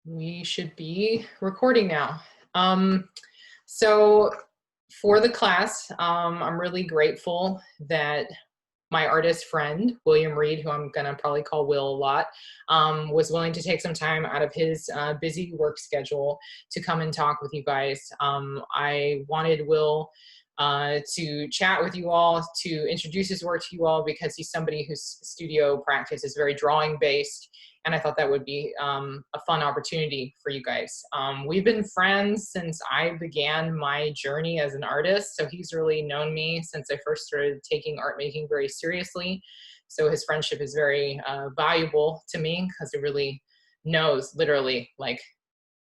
We should be recording now. Um, so for the class, I'm really grateful that my artist friend, William Reed, who I'm gonna probably call Will a lot, was willing to take some time out of his busy work schedule to come and talk with you guys. I wanted Will to chat with you all, to introduce his work to you all, because he's somebody whose studio practice is very drawing based. And I thought that would be a fun opportunity for you guys. We've been friends since I began my journey as an artist. So he's really known me since I first started taking art making very seriously. So his friendship is very valuable to me because it really knows literally like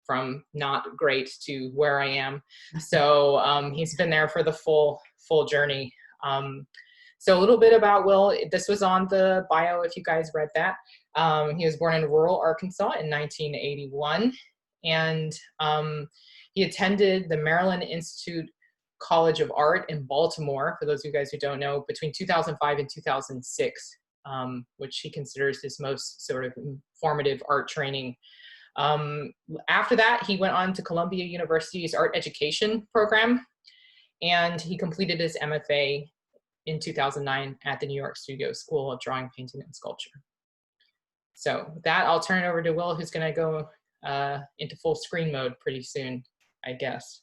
from not great to where I am. So he's been there for the full journey. So a little bit about Will. This was on the bio if you guys read that. He was born in rural Arkansas in 1981, and he attended the Maryland Institute College of Art in Baltimore, for those of you guys who don't know, between 2005 and 2006, which he considers his most sort of formative art training. After that, he went on to Columbia University's art education program, and he completed his MFA in 2009 at the New York Studio School of Drawing, Painting, and Sculpture. So with that, I'll turn it over to Will, who's gonna go into full screen mode pretty soon, I guess.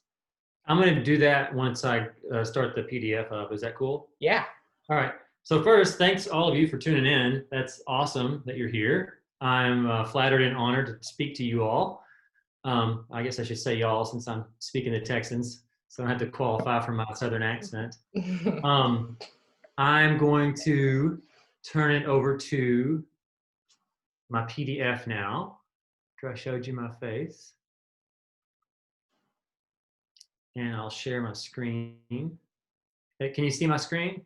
I'm gonna do that once I start the PDF up. Is that cool? Yeah. All right. So first, thanks all of you for tuning in. That's awesome that you're here. I'm flattered and honored to speak to you all. I guess I should say y'all since I'm speaking to Texans, so I don't have to qualify for my Southern accent. I'm going to turn it over to my PDF now, after I showed you my face. And I'll share my screen. Hey, can you see my screen?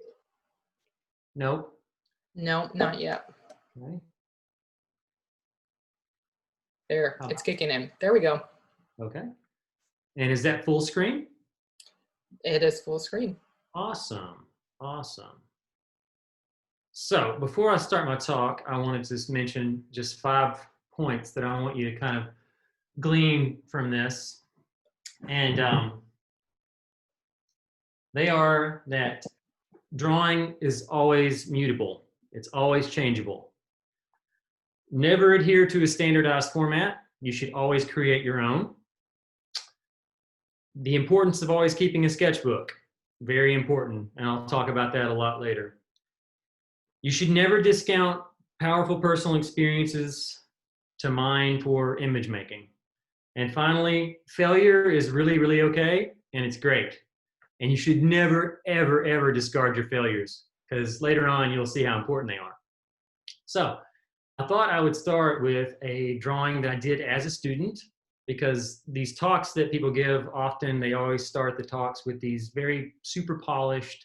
Nope. No, not yet. Okay. There, it's kicking in. There we go. Okay. And is that full screen? It is full screen. Awesome. Awesome. So before I start my talk, I wanted to just mention just 5 points that I want you to kind of glean from this. And they are that drawing is always mutable. It's always changeable. Never adhere to a standardized format. You should always create your own. The importance of always keeping a sketchbook, very important, and I'll talk about that a lot later. You should never discount powerful personal experiences to mine for image making. And finally, failure is really, really okay, and it's great. And you should never, ever, ever discard your failures, because later on you'll see how important they are. So I thought I would start with a drawing that I did as a student, because these talks that people give, often they always start the talks with these very super polished,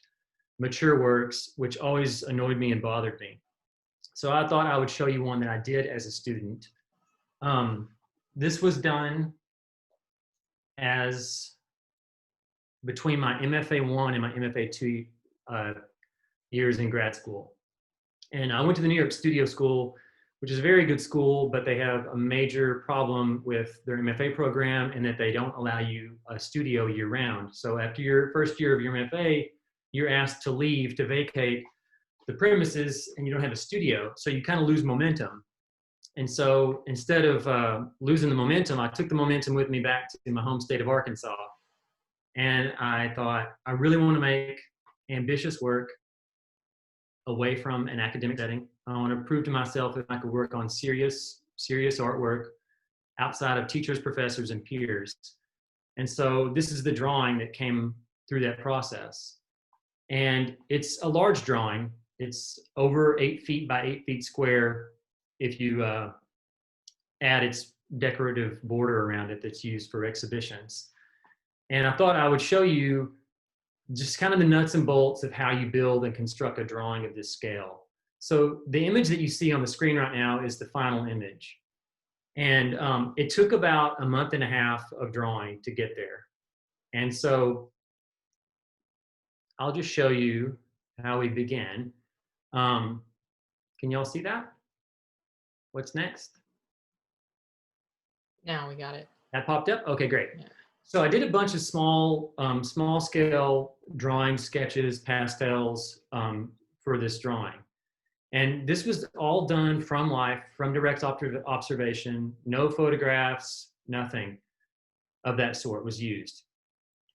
mature works, which always annoyed me and bothered me. So I thought I would show you one that I did as a student. This was done as between my MFA 1 and my MFA 2 years in grad school. And I went to the New York Studio School, which is a very good school, but they have a major problem with their MFA program in that they don't allow you a studio year round. So after your first year of your MFA, you're asked to leave, to vacate the premises, and you don't have a studio. So you kind of lose momentum. And so instead of losing the momentum, I took the momentum with me back to my home state of Arkansas. And I thought, I really want to make ambitious work away from an academic setting. I want to prove to myself that I could work on serious artwork outside of teachers, professors, and peers. And so this is the drawing that came through that process. And it's a large drawing. It's over 8 feet by 8 feet square if you add its decorative border around it that's used for exhibitions. And I thought I would show you just kind of the nuts and bolts of how you build and construct a drawing of this scale. So the image that you see on the screen right now is the final image. And it took about a month and a half of drawing to get there. And so I'll just show you how we began. Can y'all see that? What's next? Now we got it. That popped up? Okay, great. Yeah. So I did a bunch of small scale drawings, sketches, pastels for this drawing. And this was all done from life, from direct observation, no photographs, nothing of that sort was used.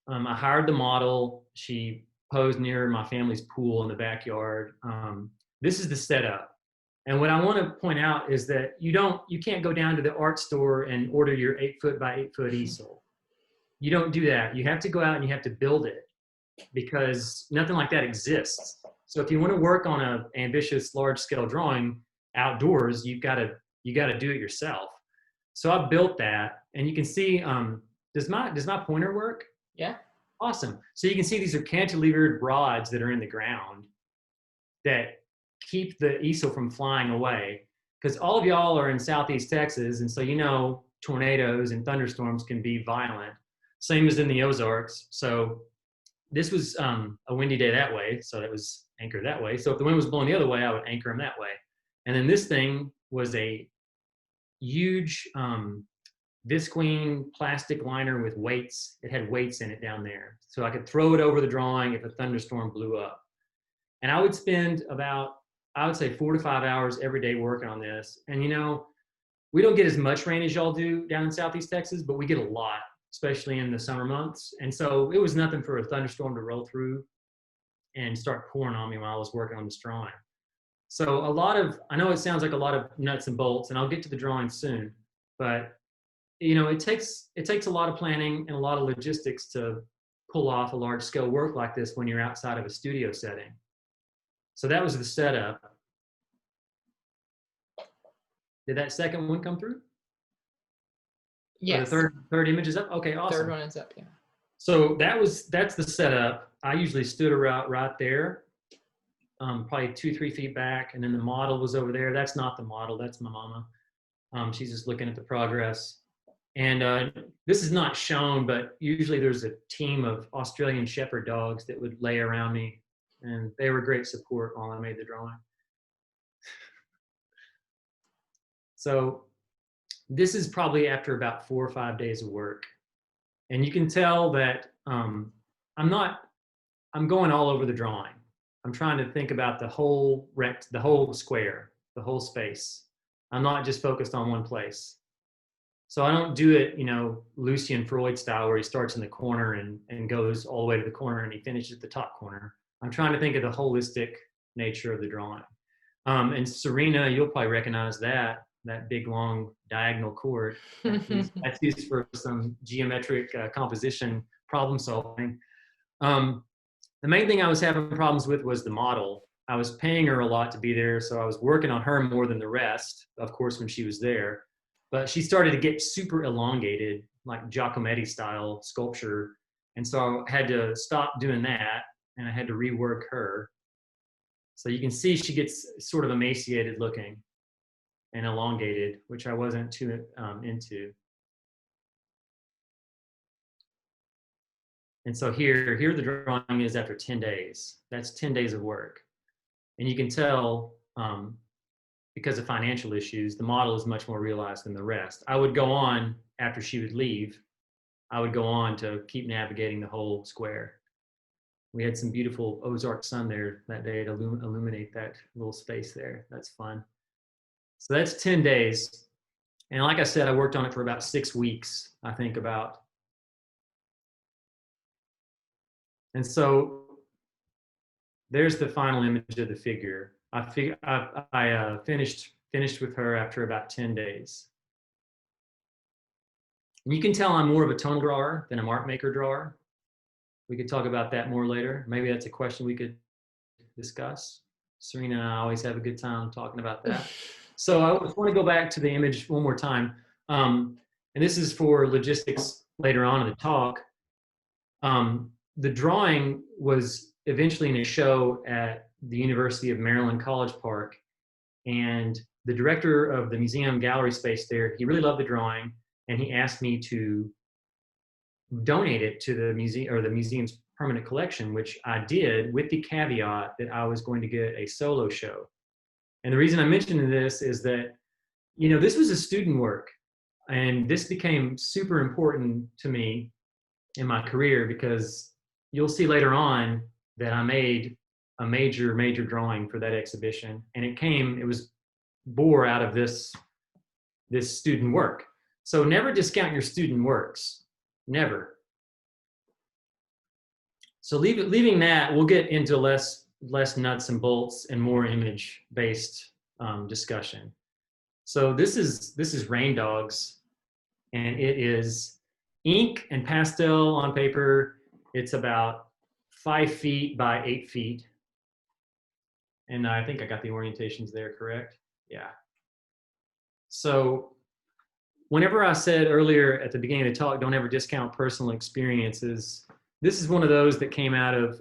I hired the model. She posed near my family's pool in the backyard. This is the setup. And what I want to point out is that you can't go down to the art store and order your 8-foot by 8-foot easel. You don't do that. You have to go out and you have to build it, because nothing like that exists. So if you want to work on an ambitious large scale drawing outdoors, you got to do it yourself. So I built that, and you can see, does my pointer work? Yeah. Awesome. So you can see these are cantilevered rods that are in the ground that keep the easel from flying away, because all of y'all are in Southeast Texas, and so tornadoes and thunderstorms can be violent, same as in the Ozarks. So this was a windy day that way, so it was anchored that way. So if the wind was blowing the other way, I would anchor them that way. And then this thing was a huge visqueen plastic liner with weights. It had weights in it down there, so I could throw it over the drawing if a thunderstorm blew up. And I would spend about, I would say, 4 to 5 hours every day working on this. And we don't get as much rain as y'all do down in Southeast Texas, but we get a lot, especially in the summer months. And so it was nothing for a thunderstorm to roll through and start pouring on me while I was working on this drawing. So I know it sounds like a lot of nuts and bolts, and I'll get to the drawing soon, but it takes a lot of planning and a lot of logistics to pull off a large scale work like this when you're outside of a studio setting. So that was the setup. Did that second one come through? Yes. The third image is up? Okay, awesome. Third one is up, yeah. So that's the setup. I usually stood around right there, probably 2-3 feet back, and then the model was over there. That's not the model, that's my mama. She's just looking at the progress. And this is not shown, but usually there's a team of Australian Shepherd dogs that would lay around me, and they were great support while I made the drawing. So this is probably after about 4 or 5 days of work. And you can tell that I'm going all over the drawing. I'm trying to think about the whole square, the whole space. I'm not just focused on one place. So I don't do it, Lucian Freud style, where he starts in the corner and goes all the way to the corner and he finishes at the top corner. I'm trying to think of the holistic nature of the drawing. And Sirena, you'll probably recognize that big, long diagonal chord. That's used for some geometric composition problem solving. The main thing I was having problems with was the model. I was paying her a lot to be there, so I was working on her more than the rest, of course, when she was there. But she started to get super elongated, like Giacometti style sculpture. And so I had to stop doing that, and I had to rework her. So you can see she gets sort of emaciated looking and elongated, which I wasn't too into. And so here the drawing is after 10 days. That's 10 days of work. And you can tell, because of financial issues, the model is much more realized than the rest. I would go on, after she would leave, I would go on to keep navigating the whole square. We had some beautiful Ozark sun there that day to illuminate that little space there. That's fun. So that's 10 days. And like I said, I worked on it for about 6 weeks, I think about. And so there's the final image of the figure. I finished with her after about 10 days. And you can tell I'm more of a tone drawer than a mark maker drawer. We could talk about that more later. Maybe that's a question we could discuss. Sirena and I always have a good time talking about that. So I just want to go back to the image one more time. And this is for logistics later on in the talk. The drawing was eventually in a show at the University of Maryland College Park. And the director of the museum gallery space there, he really loved the drawing, and he asked me to donate it to the museum, or the museum's permanent collection, which I did, with the caveat that I was going to get a solo show. And the reason I'm mentioning this is that, this was a student work. And this became super important to me in my career because you'll see later on that I made a major drawing for that exhibition. And it was bore out of this student work. So never discount your student works, never. So leaving that, we'll get into less nuts and bolts and more image-based discussion. So this is Rain Dogs, and it is ink and pastel on paper. It's about 5 feet by 8 feet. And I think I got the orientations there correct. Yeah. So whenever I said earlier at the beginning of the talk, don't ever discount personal experiences, this is one of those that came out of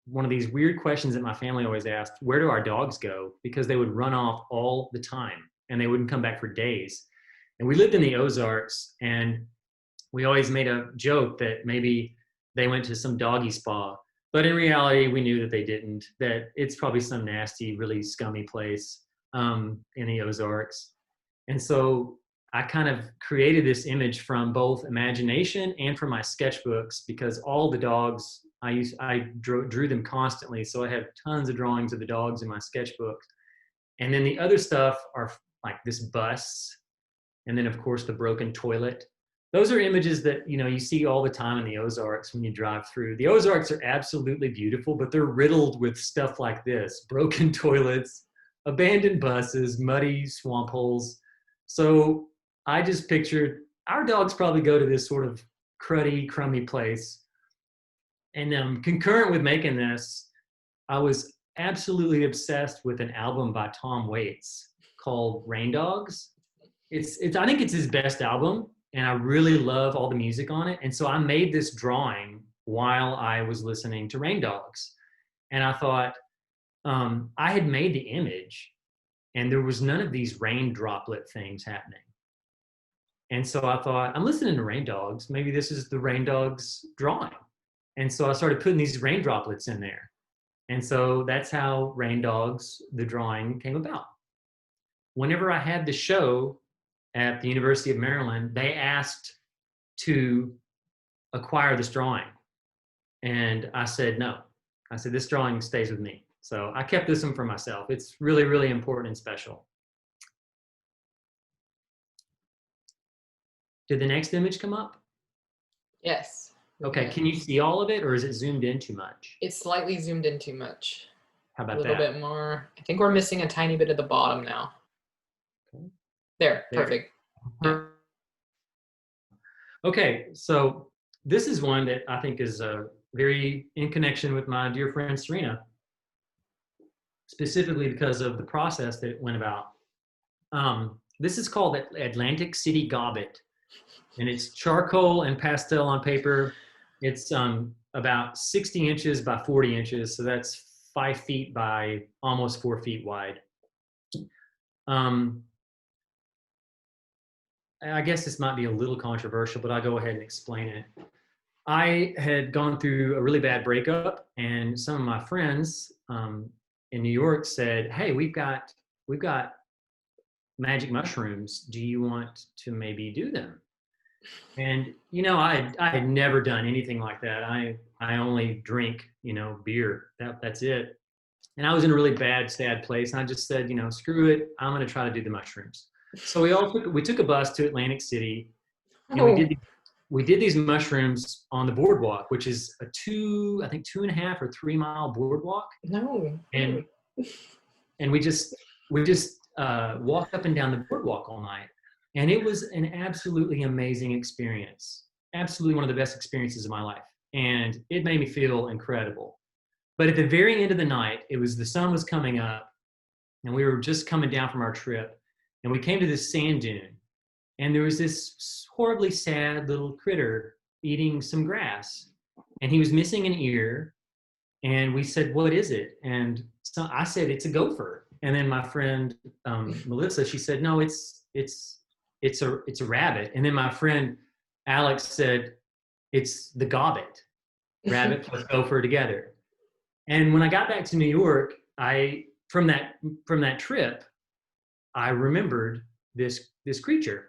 one of these weird questions that my family always asked: where do our dogs go? Because they would run off all the time and they wouldn't come back for days. And we lived in the Ozarks, and we always made a joke that maybe they went to some doggy spa. But in reality, we knew that they didn't, that it's probably some nasty, really scummy place in the Ozarks. And so I kind of created this image from both imagination and from my sketchbooks, because all the dogs, I drew them constantly. So I have tons of drawings of the dogs in my sketchbook. And then the other stuff are like this bus, and then of course the broken toilet. Those are images that, you know, you see all the time in the Ozarks when you drive through. The Ozarks are absolutely beautiful, but they're riddled with stuff like this: broken toilets, abandoned buses, muddy swamp holes. So I just pictured our dogs probably go to this sort of cruddy, crummy place. And concurrent with making this, I was absolutely obsessed with an album by Tom Waits called Rain Dogs. I think it's his best album, and I really love all the music on it. And so I made this drawing while I was listening to Rain Dogs. And I thought, I had made the image, and there was none of these rain droplet things happening. And so I thought, I'm listening to Rain Dogs. Maybe this is the Rain Dogs drawing. And so I started putting these rain droplets in there. And so that's how Rain Dogs, the drawing, came about. Whenever I had the show at the University of Maryland, they asked to acquire this drawing. And I said, no. I said, this drawing stays with me. So I kept this one for myself. It's really, really important and special. Did the next image come up? Yes. Okay, can you see all of it, or is it zoomed in too much? It's slightly zoomed in too much. How about that? A little bit more. I think we're missing a tiny bit at the bottom now. Okay. There, perfect. Yeah. Okay, so this is one that I think is very in connection with my dear friend Sirena, specifically because of the process that it went about. This is called Atlantic City Gobbet, and it's charcoal and pastel on paper. It's about 60 inches by 40 inches, so that's 5 feet by almost 4 feet wide. I guess this might be a little controversial, but I'll go ahead and explain it. I had gone through a really bad breakup, and some of my friends in New York said, hey, we've got magic mushrooms. Do you want to maybe do them? And, you know, I had never done anything like that. I only drink, you know, beer. That's it. And I was in a really bad, sad place. And I just said, you know, screw it. I'm going to try to do the mushrooms. So we took a bus to Atlantic City, and we did these mushrooms on the boardwalk, which is a 2.5 or 3 mile boardwalk. No. And we just walked up and down the boardwalk all night. And it was an absolutely amazing experience. Absolutely one of the best experiences of my life. And it made me feel incredible. But at the very end of the night, the sun was coming up, and we were just coming down from our trip. And we came to this sand dune, and there was this horribly sad little critter eating some grass, and he was missing an ear. And we said, what is it? And so I said, it's a gopher. And then my friend Melissa, she said, no, it's a rabbit. And then my friend Alex said, it's the gobbet, rabbit plus gopher together. And when I got back to New York, from that trip, I remembered this creature.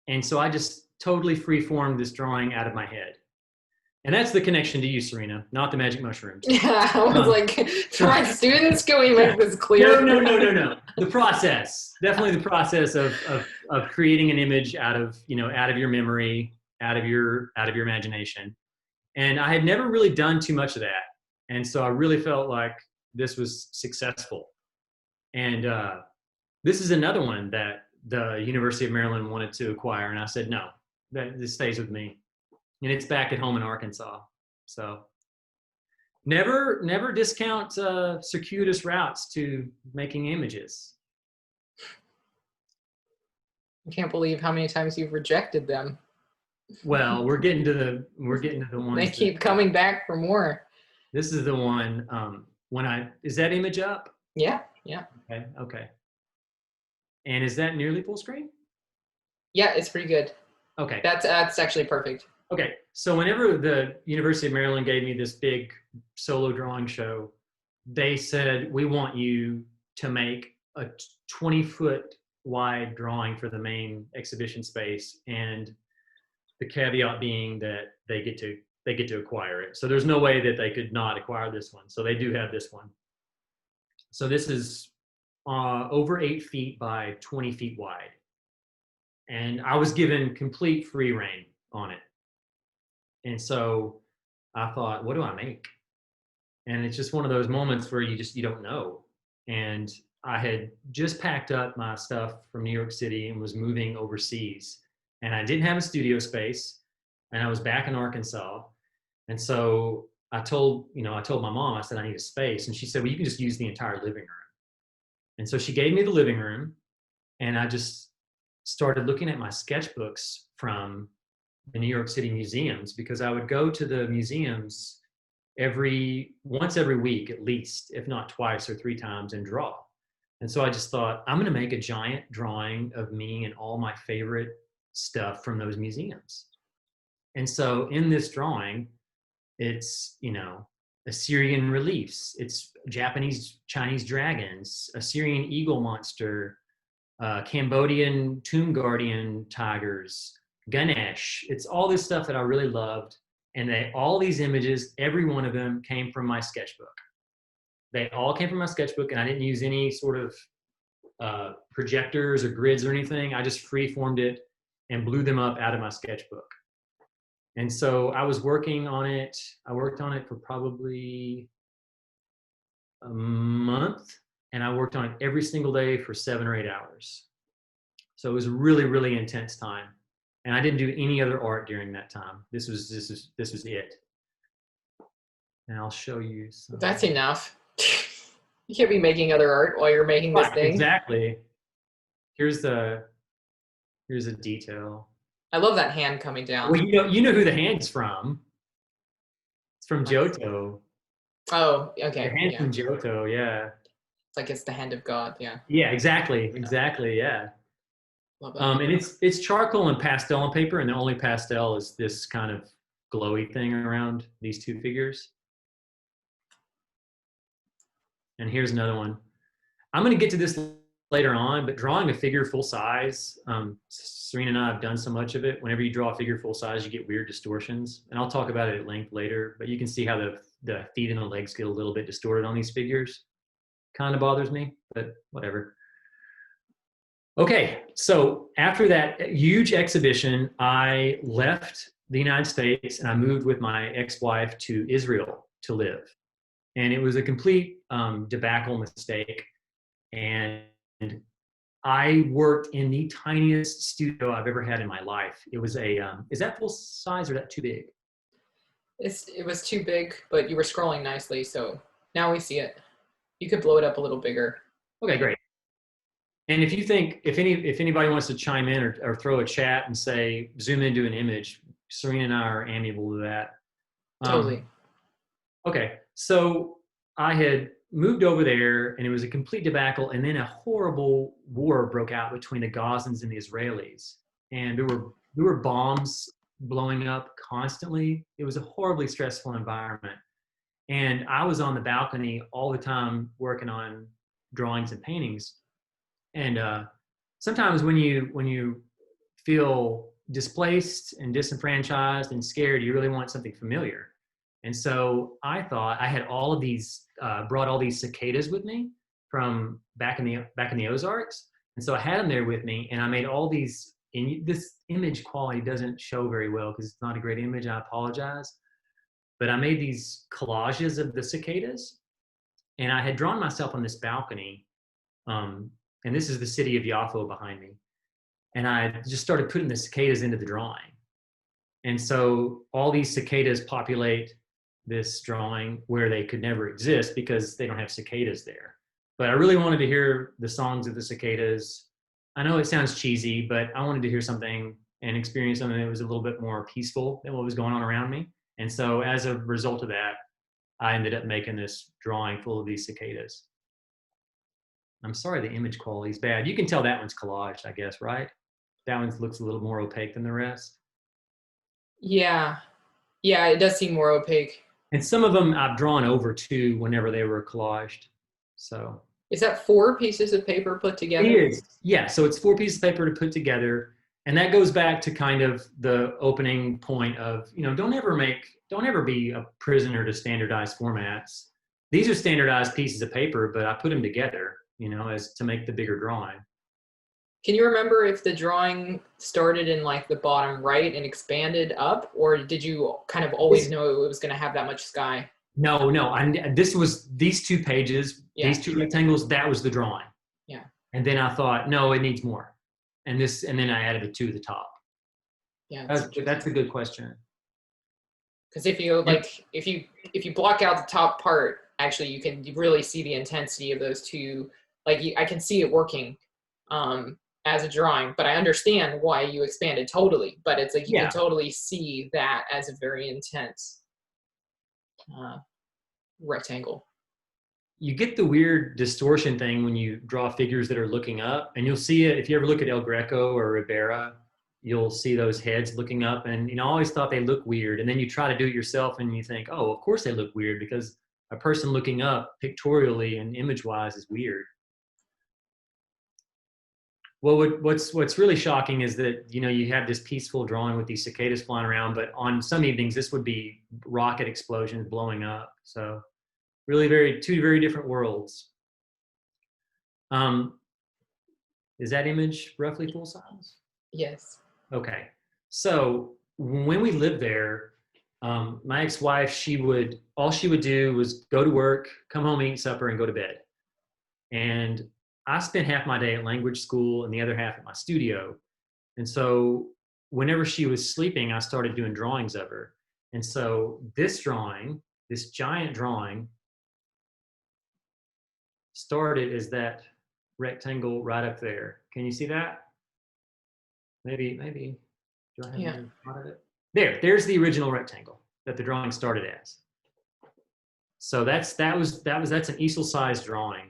And so I just totally free-formed this drawing out of my head. And that's the connection to you, Serena, not the magic mushrooms. Yeah, I was like, for my students, can we make this clear? No. The process, definitely the process of creating an image out of your memory, out of your imagination. And I had never really done too much of that. And so I really felt like this was successful. And this is another one that the University of Maryland wanted to acquire. And I said, no, this stays with me. And it's back at home in Arkansas. So never discount circuitous routes to making images. I can't believe how many times you've rejected them. Well, we're getting to the ones. They keep coming back for more. This is the one. Is that image up? Yeah. Okay. And is that nearly full screen? Yeah, it's pretty good. Okay. That's actually perfect. Okay. So whenever the University of Maryland gave me this big solo drawing show, they said, we want you to make a 20-foot wide drawing for the main exhibition space, and the caveat being that they get to acquire it. So there's no way that they could not acquire this one. So they do have this one. So this is over 8 feet by 20 feet wide. And I was given complete free reign on it. And so I thought, what do I make? And it's just one of those moments where you don't know. And I had just packed up my stuff from New York City and was moving overseas. And I didn't have a studio space, and I was back in Arkansas. And so I told my mom, I said, I need a space. And she said, well, you can just use the entire living room. And so she gave me the living room, and I just started looking at my sketchbooks from the New York City museums, because I would go to the museums once every week at least, if not twice or 3 times, and draw. And so I just thought, I'm going to make a giant drawing of me and all my favorite stuff from those museums. And so in this drawing, it's, Assyrian reliefs, it's Japanese, Chinese dragons, Assyrian eagle monster, Cambodian tomb guardian tigers, Ganesh. It's all this stuff that I really loved. And all these images, every one of them came from my sketchbook. They all came from my sketchbook, and I didn't use any sort of projectors or grids or anything. I just free-formed it and blew them up out of my sketchbook. And so I was working on it. I worked on it for probably a month, and I worked on it every single day for 7 or 8 hours. So it was a really, really intense time. And I didn't do any other art during that time. This was it. And I'll show you some. That's enough. You can't be making other art while you're making this thing. Exactly. Here's a detail. I love that hand coming down. Well, you know who the hand's from. It's from Johto. Oh, okay. The hand's from Johto, yeah. It's like it's the hand of God, yeah. Yeah, exactly, yeah. Love that. And it's charcoal and pastel on paper, and the only pastel is this kind of glowy thing around these 2 figures. And here's another one. I'm going to get to this later on, but drawing a figure full size, Serena and I have done so much of it. Whenever you draw a figure full size, you get weird distortions. And I'll talk about it at length later, but you can see how the feet and the legs get a little bit distorted on these figures. Kind of bothers me, but whatever. Okay, so after that huge exhibition, I left the United States and I moved with my ex-wife to Israel to live. And it was a complete debacle mistake. And I worked in the tiniest studio I've ever had in my life. It was is that full size or is that too big? It was too big, but you were scrolling nicely, so now we see it. You could blow it up a little bigger. Okay, great. And if you think, if anybody wants to chime in or throw a chat and say, zoom into an image, Serena and I are amiable to that. Totally. Okay, so I had moved over there and it was a complete debacle, and then a horrible war broke out between the Gazans and the Israelis. And there were bombs blowing up constantly. It was a horribly stressful environment. And I was on the balcony all the time working on drawings and paintings. And sometimes when you feel displaced and disenfranchised and scared, you really want something familiar. And so I thought I had all of these, brought all these cicadas with me from back in the Ozarks. And so I had them there with me, and I made all these, and this image quality doesn't show very well because it's not a great image. I apologize. But I made these collages of the cicadas, and I had drawn myself on this balcony. And this is the city of Yafo behind me. And I just started putting the cicadas into the drawing. And so all these cicadas populate this drawing where they could never exist because they don't have cicadas there. But I really wanted to hear the songs of the cicadas. I know it sounds cheesy, but I wanted to hear something and experience something that was a little bit more peaceful than what was going on around me. And so as a result of that, I ended up making this drawing full of these cicadas. I'm sorry the image quality is bad. You can tell that one's collaged, I guess, right? That one looks a little more opaque than the rest. Yeah. Yeah, it does seem more opaque. And some of them I've drawn over too whenever they were collaged. So is that 4 pieces of paper put together? It is. Yeah. So it's 4 pieces of paper to put together. And that goes back to kind of the opening point of, don't ever be a prisoner to standardized formats. These are standardized pieces of paper, but I put them together, as to make the bigger drawing. Can you remember if the drawing started in like the bottom right and expanded up, or did you kind of always know it was going to have that much sky? No. This was these 2 pages, these 2 rectangles. That was the drawing. Yeah. And then I thought, no, it needs more. And then I added the 2 at the top. Yeah. That's a good question. Because if you block out the top part, actually, you can really see the intensity of those 2. Like I can see it working. As a drawing, but I understand why you expanded totally, but it's like you can totally see that as a very intense rectangle. You get the weird distortion thing when you draw figures that are looking up, and you'll see it if you ever look at El Greco or Rivera. You'll see those heads looking up, and I always thought they look weird, and then you try to do it yourself and you think, oh, of course they look weird, because a person looking up pictorially and image wise is weird. Well, what's really shocking is that, you have this peaceful drawing with these cicadas flying around, but on some evenings, this would be rocket explosions blowing up. So really 2 very different worlds. Is that image roughly full size? Yes. Okay. So when we lived there, my ex-wife, all she would do was go to work, come home, eat supper, and go to bed. And I spent half my day at language school and the other half at my studio. And so whenever she was sleeping, I started doing drawings of her. And so this giant drawing, started as that rectangle right up there. Can you see that? Maybe. Do I have a shot of it? There's the original rectangle that the drawing started as. So that's an easel-sized drawing.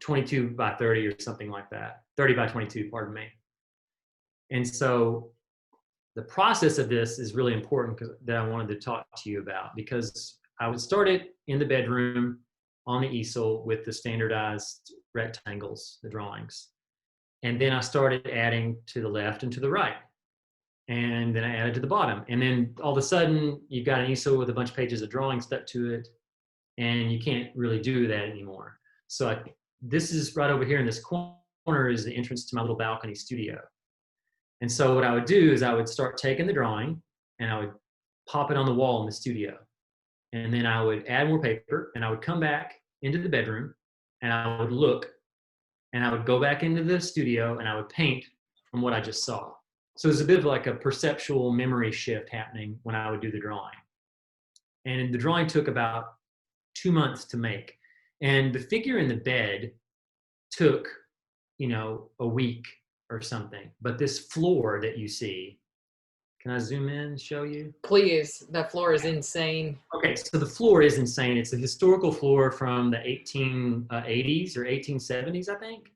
22 by 30 or something like that. 30 by 22, pardon me. And so the process of this is really important that I wanted to talk to you about, because I would start it in the bedroom on the easel with the standardized rectangles, the drawings. And then I started adding to the left and to the right. And then I added to the bottom. And then all of a sudden, you've got an easel with a bunch of pages of drawings stuck to it, and you can't really do that anymore. So this is right over here in this corner is the entrance to my little balcony studio. And so what I would do is I would start taking the drawing and I would pop it on the wall in the studio. And then I would add more paper and I would come back into the bedroom and I would look and I would go back into the studio and I would paint from what I just saw. So there's a bit of like a perceptual memory shift happening when I would do the drawing. And the drawing took about 2 months to make. And the figure in the bed took, a week or something. But this floor that you see, can I zoom in and show you? Please, that floor is insane. Okay, so the floor is insane. It's a historical floor from the 1880s or 1870s, I think.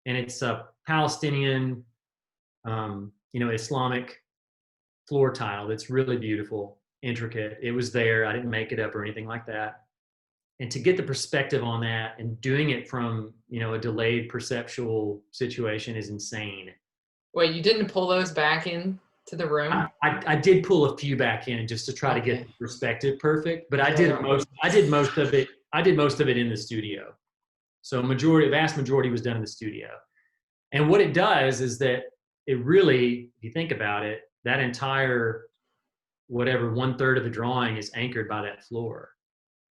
And it's a Palestinian, Islamic floor tile that's really beautiful, intricate. It was there. I didn't make it up or anything like that. And to get the perspective on that and doing it from, a delayed perceptual situation is insane. Wait, you didn't pull those back in to the room? I did pull a few back in just to try to get Okay. the perspective perfect, but Yeah. I did most of it. I did most of it in the studio. So vast majority was done in the studio. And what it does is that it really, if you think about it, that entire whatever 1/3 of the drawing is anchored by that floor.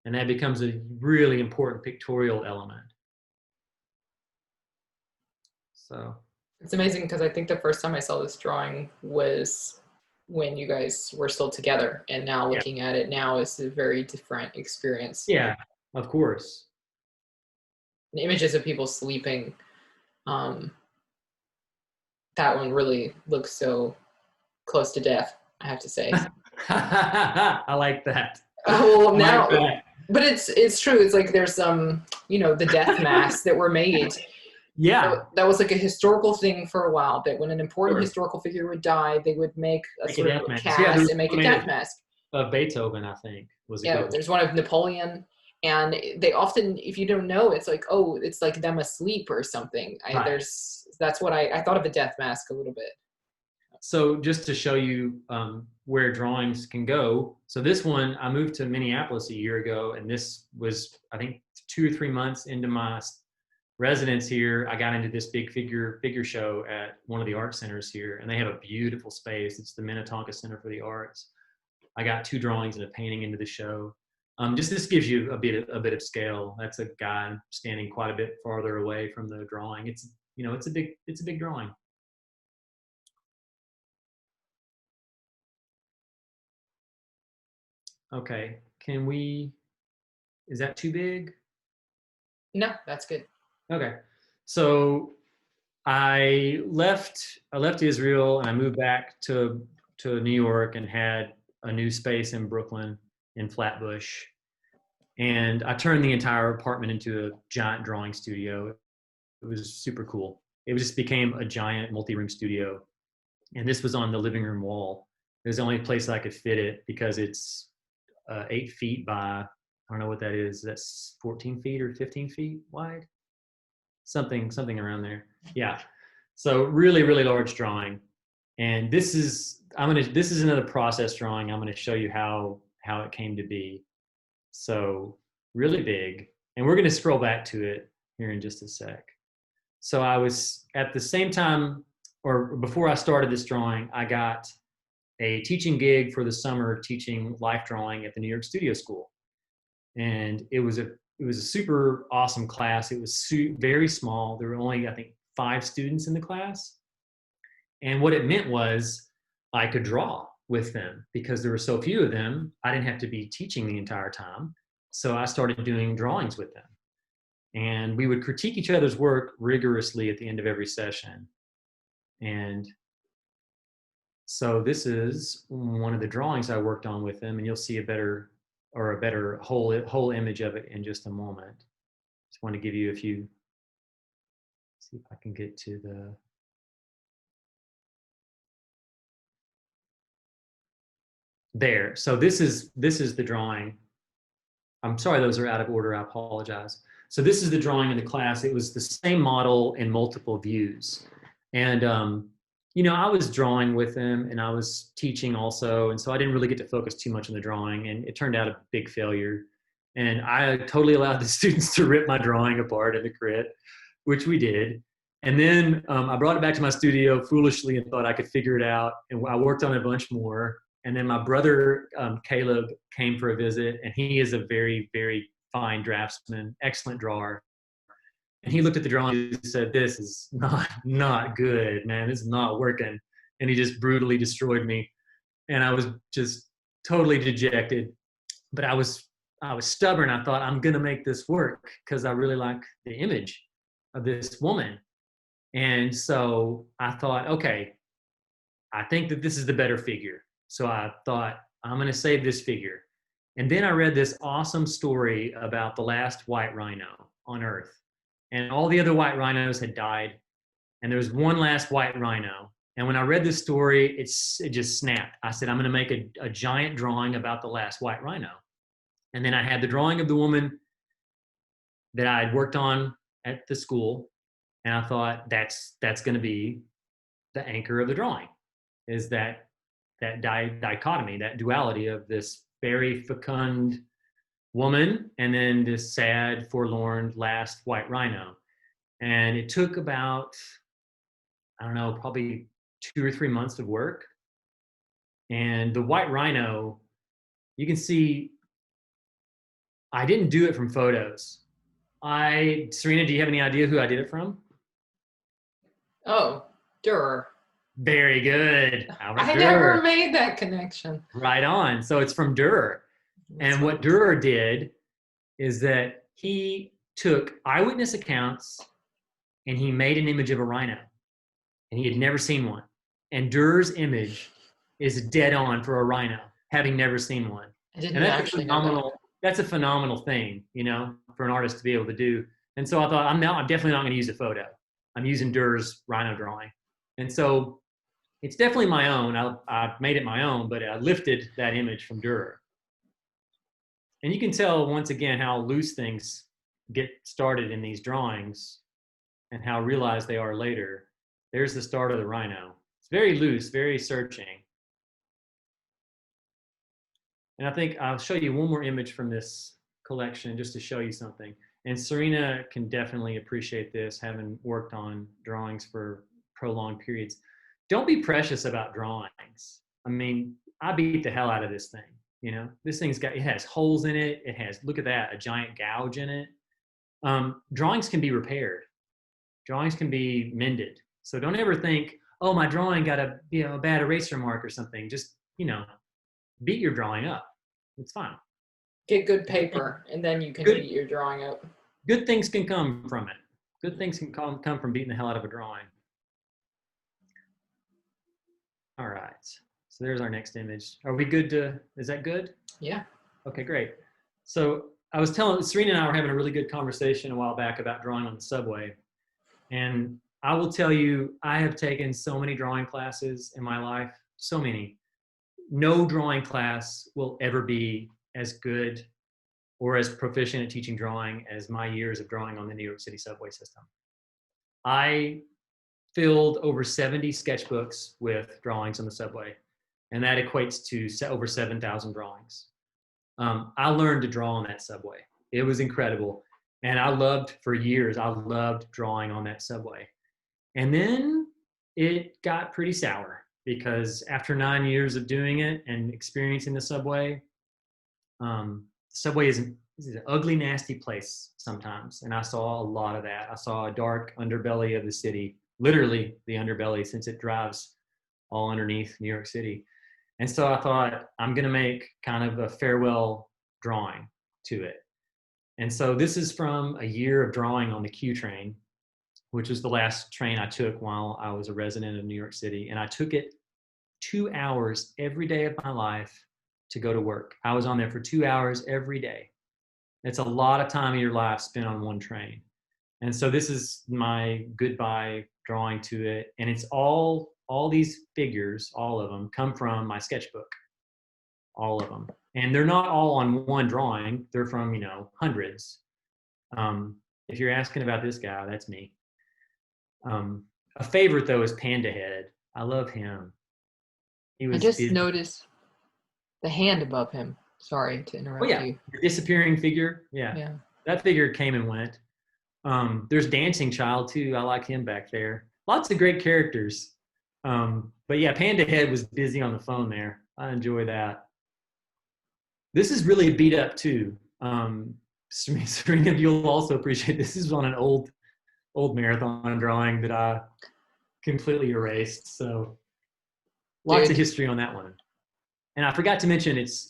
And that becomes a really important pictorial element. So It's amazing because I think the first time I saw this drawing was when you guys were still together, and now yeah, looking at it now is a very different experience. yeah, of course. And images of people sleeping, um, that one really looks so close to death, I have to say. I like that. Oh, well, I like now, that. but it's true. It's like there's the death masks that were made. Yeah, That was like a historical thing for a while. That when an important sure. historical figure would die, they would make a Make a sort of death mask. Yeah, there cast was and make a one made death mask. of Beethoven, I think, was a Yeah, good one. there's one of Napoleon, and they often, if you don't know, it's like, oh, it's like them asleep or something. Right. That's what I thought of a death mask a little bit. So just to show you where drawings can go. So this one, I moved to Minneapolis a year ago, and this was, I think, 2 or 3 months into my residence here. I got into this big figure show at one of the art centers here, and they have a beautiful space. It's the Minnetonka Center for the Arts. I got 2 drawings and a painting into the show. Just this gives you a bit of scale. That's a guy standing quite a bit farther away from the drawing. It's a big drawing. Okay, is that too big? No, that's good. Okay, so I left Israel and I moved back to New York and had a new space in Brooklyn in Flatbush, and I turned the entire apartment into a giant drawing studio. It was super cool. It just became a giant multi-room studio, and this was on the living room wall. It was the only place I could fit it because it's 8 feet by, I don't know what that is. That's 14 feet or 15 feet wide, something around there. Yeah. So really, really large drawing. And this is another process drawing. I'm going to show you how it came to be. So really big. And we're going to scroll back to it here in just a sec. So I was at the same time, or before I started this drawing, I got a teaching gig for the summer teaching life drawing at the New York Studio School. And it was a super awesome class. It was very small. There were only, I think, 5 students in the class. And what it meant was I could draw with them because there were so few of them. I didn't have to be teaching the entire time. So I started doing drawings with them. And we would critique each other's work rigorously at the end of every session. And so this is one of the drawings I worked on with them, and you'll see a better whole image of it in just a moment. Just want to give you a few, see if I can get to the, there. So this is the drawing. I'm sorry, those are out of order. I apologize. So this is the drawing in the class. It was the same model in multiple views. And, I was drawing with him and I was teaching also. And so I didn't really get to focus too much on the drawing, and it turned out a big failure. And I totally allowed the students to rip my drawing apart in the crit, which we did. And then I brought it back to my studio foolishly and thought I could figure it out. And I worked on it a bunch more. And then my brother, Caleb, came for a visit, and he is a very, very fine draftsman, excellent drawer. And he looked at the drawing and said, "This is not good, man. This is not working." And he just brutally destroyed me. And I was just totally dejected. But I was stubborn. I thought, I'm gonna make this work because I really like the image of this woman. And so I thought, okay, I think that this is the better figure. So I thought, I'm gonna save this figure. And then I read this awesome story about the last white rhino on Earth. And all the other white rhinos had died. And there was one last white rhino. And when I read this story, it just snapped. I said, I'm going to make a giant drawing about the last white rhino. And then I had the drawing of the woman that I had worked on at the school. And I thought, that's going to be the anchor of the drawing, is that dichotomy, that duality of this very fecund woman and then this sad, forlorn last white rhino. And it took about, I don't know, probably 2 or 3 months of work. And the white rhino, you can see, I didn't do it from photos. Serena, do you have any idea who I did it from? Oh, Durer. Very good. Albert I Dürer. never made that connection. Right on. So it's from Dürer. That's And what Dürer did is that he took eyewitness accounts and he made an image of a rhino. And he had never seen one. And Durer's image is dead on for a rhino, having never seen one. I didn't And that's actually a know phenomenal, that's a phenomenal thing, you know, for an artist to be able to do. And so I thought, I'm definitely not going to use a photo. I'm using Durer's rhino drawing. And so it's definitely my own. I made it my own, but I lifted that image from Dürer. And you can tell once again how loose things get started in these drawings and how realized they are later. There's the start of the rhino. It's very loose, very searching. And I think I'll show you one more image from this collection just to show you something. And Serena can definitely appreciate this, having worked on drawings for prolonged periods. Don't be precious about drawings. I mean, I beat the hell out of this thing. You know, this thing's it has holes in it. It has, look at that, a giant gouge in it. Drawings can be repaired. Drawings can be mended. So don't ever think, oh, my drawing got a bad eraser mark or something. Just, beat your drawing up. It's fine. Get good paper, and then you can beat your drawing up. Good things can come from it. Good things can come from beating the hell out of a drawing. All right. So there's our next image. Are we good is that good? Yeah. Okay, great. So I was telling, Serena and I were having a really good conversation a while back about drawing on the subway. And I will tell you, I have taken so many drawing classes in my life, so many. No drawing class will ever be as good or as proficient at teaching drawing as my years of drawing on the New York City subway system. I filled over 70 sketchbooks with drawings on the subway, and that equates to over 7,000 drawings. I learned to draw on that subway. It was incredible. And for years, I loved drawing on that subway. And then it got pretty sour because after 9 years of doing it and experiencing the subway is an ugly, nasty place sometimes. And I saw a lot of that. I saw a dark underbelly of the city, literally the underbelly, since it drives all underneath New York City. And so I thought, I'm going to make kind of a farewell drawing to it. And so this is from a year of drawing on the Q train, which was the last train I took while I was a resident of New York City. And I took it 2 hours every day of my life to go to work. I was on there for 2 hours every day. It's a lot of time of your life spent on one train. And so this is my goodbye drawing to it. And it's all these figures, all of them, come from my sketchbook. All of them. And they're not all on one drawing. They're from, hundreds. If you're asking about this guy, that's me. A favorite, though, is Panda Head. I love him. I just noticed the hand above him. Sorry to interrupt you. The disappearing figure. Yeah. That figure came and went. There's Dancing Child, too. I like him back there. Lots of great characters. But yeah, Panda Head was busy on the phone there. I enjoy that. This is really beat up, too. Serena, you'll also appreciate this. This is on an old marathon drawing that I completely erased. So lots of history on that one. And I forgot to mention it's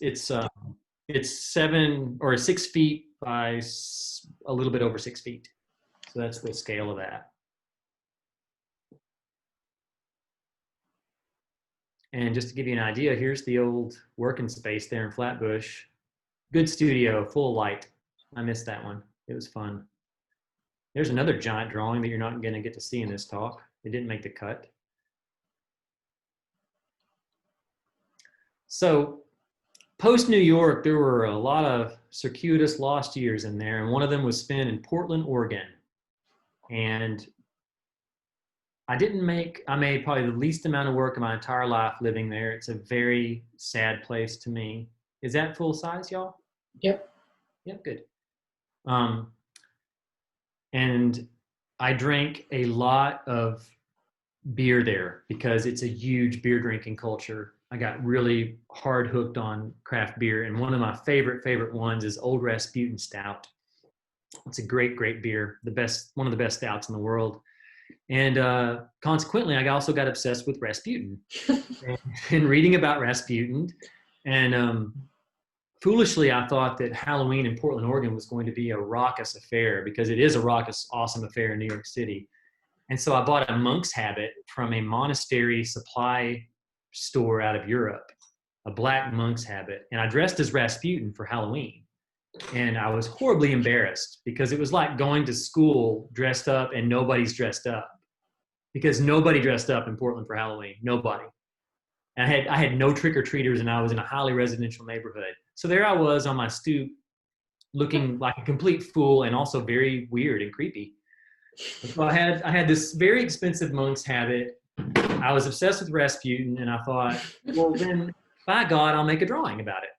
7 or 6 feet by a little bit over 6 feet. So that's the scale of that. And just to give you an idea, here's the old working space there in Flatbush. Good studio, full of light. I missed that one. It was fun. There's another giant drawing that you're not going to get to see in this talk. It didn't make the cut. So post New York, there were a lot of circuitous lost years in there. And one of them was spent in Portland, Oregon. And I made probably the least amount of work in my entire life living there. It's a very sad place to me. Is that full size, y'all? Yep. Yep, good. Um, and I drank a lot of beer there because it's a huge beer drinking culture. I got really hard hooked on craft beer, and one of my favorite ones is Old Rasputin Stout. It's a great beer, one of the best stouts in the world. And consequently, I also got obsessed with Rasputin and reading about Rasputin. And foolishly, I thought that Halloween in Portland, Oregon was going to be a raucous affair, because it is a raucous, awesome affair in New York City. And so I bought a monk's habit from a monastery supply store out of Europe, a black monk's habit. And I dressed as Rasputin for Halloween. And I was horribly embarrassed, because it was like going to school dressed up and nobody's dressed up, because nobody dressed up in Portland for Halloween. Nobody. And I had no trick-or-treaters, and I was in a highly residential neighborhood. So there I was on my stoop, looking like a complete fool and also very weird and creepy. So I had this very expensive monk's habit. I was obsessed with Rasputin, and I thought, well, then by God, I'll make a drawing about it.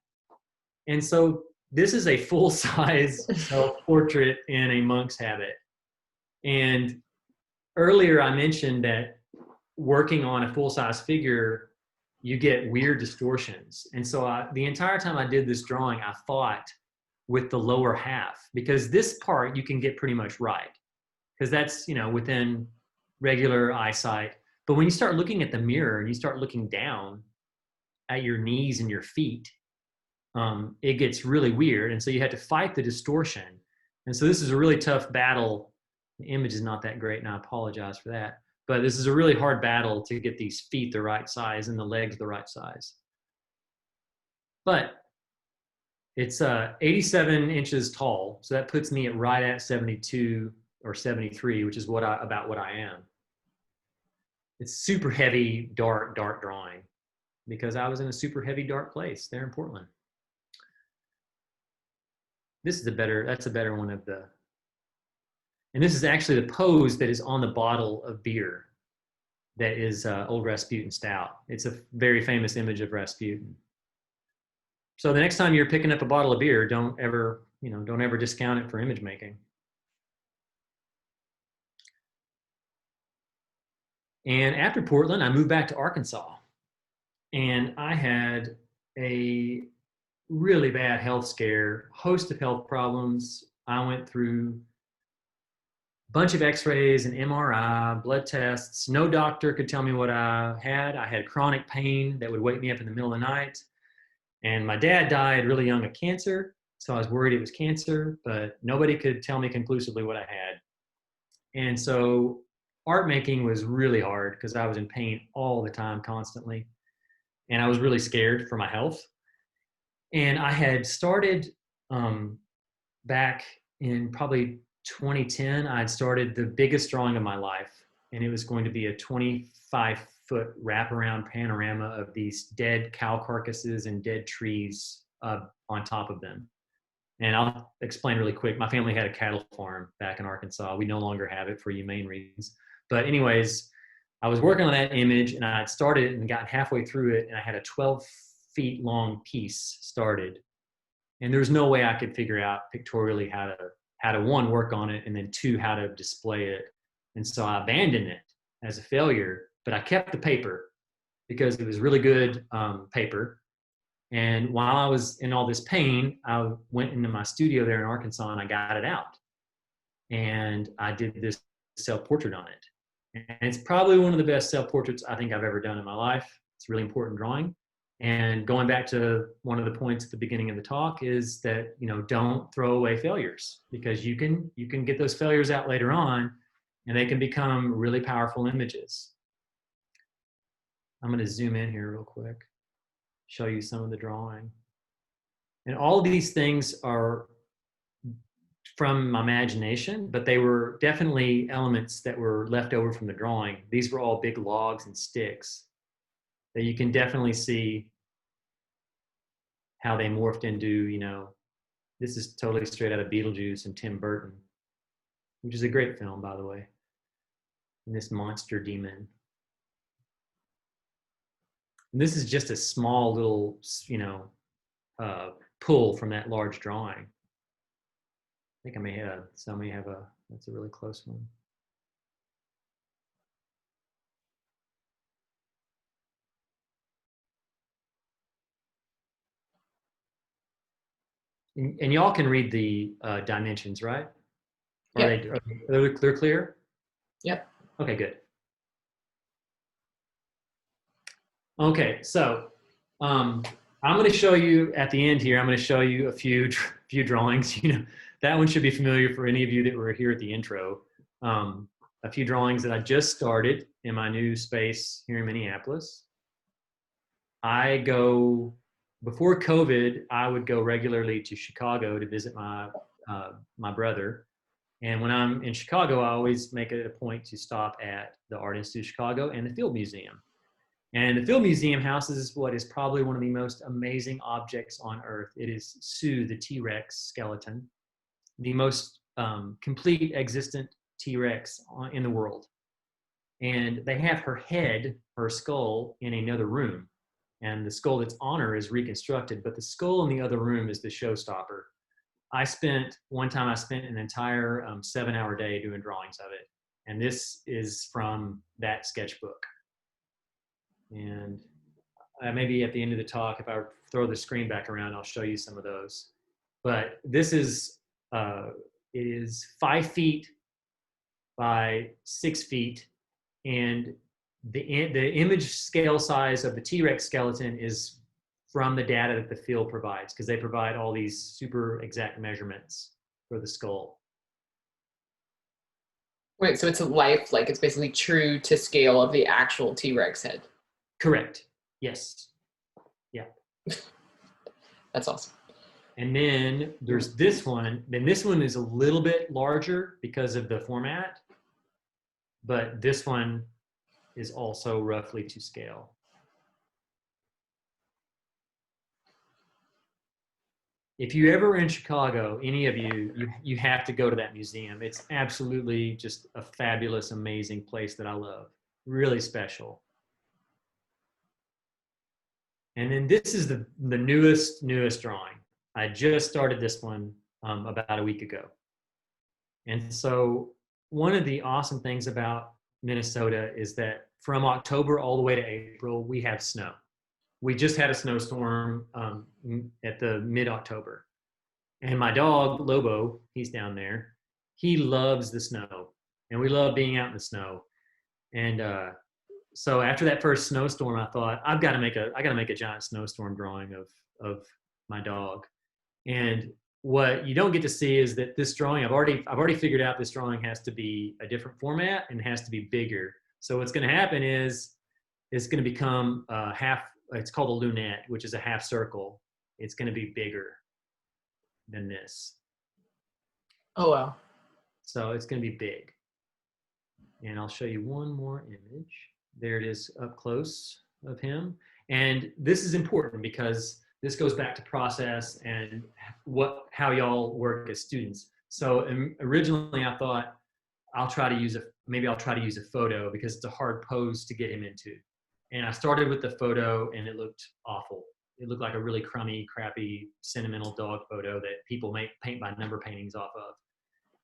And so this is a full-size self-portrait in a monk's habit. And earlier I mentioned that working on a full-size figure, you get weird distortions. And so the entire time I did this drawing, I fought with the lower half, because this part you can get pretty much right, because that's, within regular eyesight. But when you start looking at the mirror and you start looking down at your knees and your feet, it gets really weird. And so you had to fight the distortion. And so this is a really tough battle. The image is not that great, and I apologize for that. But this is a really hard battle to get these feet the right size and the legs the right size. But it's 87 inches tall, so that puts me at right at 72 or 73, which is about what I am. It's super heavy, dark drawing, because I was in a super heavy, dark place there in Portland. That's a better one of the, and this is actually the pose that is on the bottle of beer that is Old Rasputin Stout. It's a very famous image of Rasputin. So the next time you're picking up a bottle of beer, don't ever discount it for image making. And after Portland, I moved back to Arkansas, and I had a really bad health scare, host of health problems. I went through a bunch of x-rays and MRI, blood tests. No doctor could tell me what I had. I had chronic pain that would wake me up in the middle of the night. And my dad died really young of cancer, so I was worried it was cancer, but nobody could tell me conclusively what I had. And so art making was really hard, because I was in pain all the time, constantly. And I was really scared for my health. And I had started back in probably 2010, I had started the biggest drawing of my life. And it was going to be a 25-foot wraparound panorama of these dead cow carcasses and dead trees on top of them. And I'll explain really quick. My family had a cattle farm back in Arkansas. We no longer have it for humane reasons. But anyways, I was working on that image, and I had started it and gotten halfway through it, and I had a 12 feet long piece started. And there was no way I could figure out pictorially how to one, work on it, and then two, how to display it. And so I abandoned it as a failure, but I kept the paper because it was really good paper. And while I was in all this pain, I went into my studio there in Arkansas, and I got it out. And I did this self-portrait on it. And it's probably one of the best self-portraits I think I've ever done in my life. It's a really important drawing. And going back to one of the points at the beginning of the talk is that, don't throw away failures, because you can get those failures out later on, and they can become really powerful images. I'm going to zoom in here real quick, show you some of the drawing. And all of these things are from my imagination, but they were definitely elements that were left over from the drawing. These were all big logs and sticks that you can definitely see how they morphed into, this is totally straight out of Beetlejuice and Tim Burton, which is a great film, by the way. and this monster demon. And this is just a small little, pull from that large drawing. I think I may have, that's a really close one. And y'all can read the dimensions, right? Yep. They're clear? Yep. Okay, good. Okay, so I'm going to show you at the end here, I'm going to show you a few drawings. That one should be familiar for any of you that were here at the intro. A few drawings that I just started in my new space here in Minneapolis. Before COVID, I would go regularly to Chicago to visit my brother. And when I'm in Chicago, I always make it a point to stop at the Art Institute of Chicago and the Field Museum. And the Field Museum houses what is probably one of the most amazing objects on Earth. It is Sue, the T-Rex skeleton, the most complete existent T-Rex in the world. And they have her head, her skull, in another room. And the skull that's on her is reconstructed, but the skull in the other room is the showstopper. One time I spent an entire 7-hour day doing drawings of it. And this is from that sketchbook. And maybe at the end of the talk, if I throw the screen back around, I'll show you some of those. But this is, it is 5 feet by 6 feet. And the image scale size of the T-Rex skeleton is from the data that the field provides, because they provide all these super exact measurements for the skull. Wait, so it's a life, like it's basically true to scale of the actual T-Rex head. Correct. Yes. Yeah. That's awesome. And then there's this one. Then this one is a little bit larger because of the format, but this one is also roughly to scale. If you ever in Chicago, any of you have to go to that museum. It's absolutely just a fabulous, amazing place that I love. Really special. And then this is the newest drawing. I just started this one about a week ago. And so one of the awesome things about Minnesota is that from October all the way to April, we have snow. We just had a snowstorm at the mid-October. And my dog, Lobo, he's down there. He loves the snow. And we love being out in the snow. And so after that first snowstorm, I thought, I gotta make a giant snowstorm drawing of my dog. And what you don't get to see is that this drawing, I've already figured out this drawing has to be a different format and has to be bigger. So what's going to happen is it's going to become it's called a lunette, which is a half circle. It's going to be bigger than this. Oh, wow. So it's going to be big. And I'll show you one more image. There it is up close of him. And this is important because this goes back to process and how y'all work as students. So originally I thought I'll try to use a photo because it's a hard pose to get him into. And I started with the photo and it looked awful. It looked like a really crummy, crappy, sentimental dog photo that people paint by number paintings off of.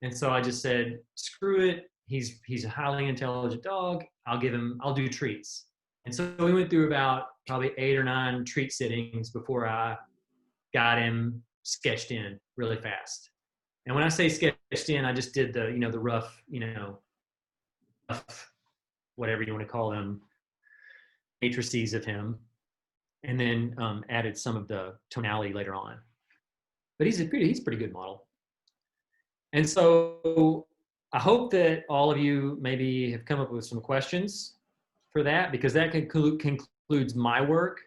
And so I just said, screw it. He's a highly intelligent dog. I'll do treats. And so we went through about probably 8 or 9 treat sittings before I got him sketched in really fast. And when I say sketched in, I just did the rough, whatever you want to call them, matrices of him, and then added some of the tonality later on. But he's a pretty good model. And so I hope that all of you maybe have come up with some questions for that, because that concludes my work.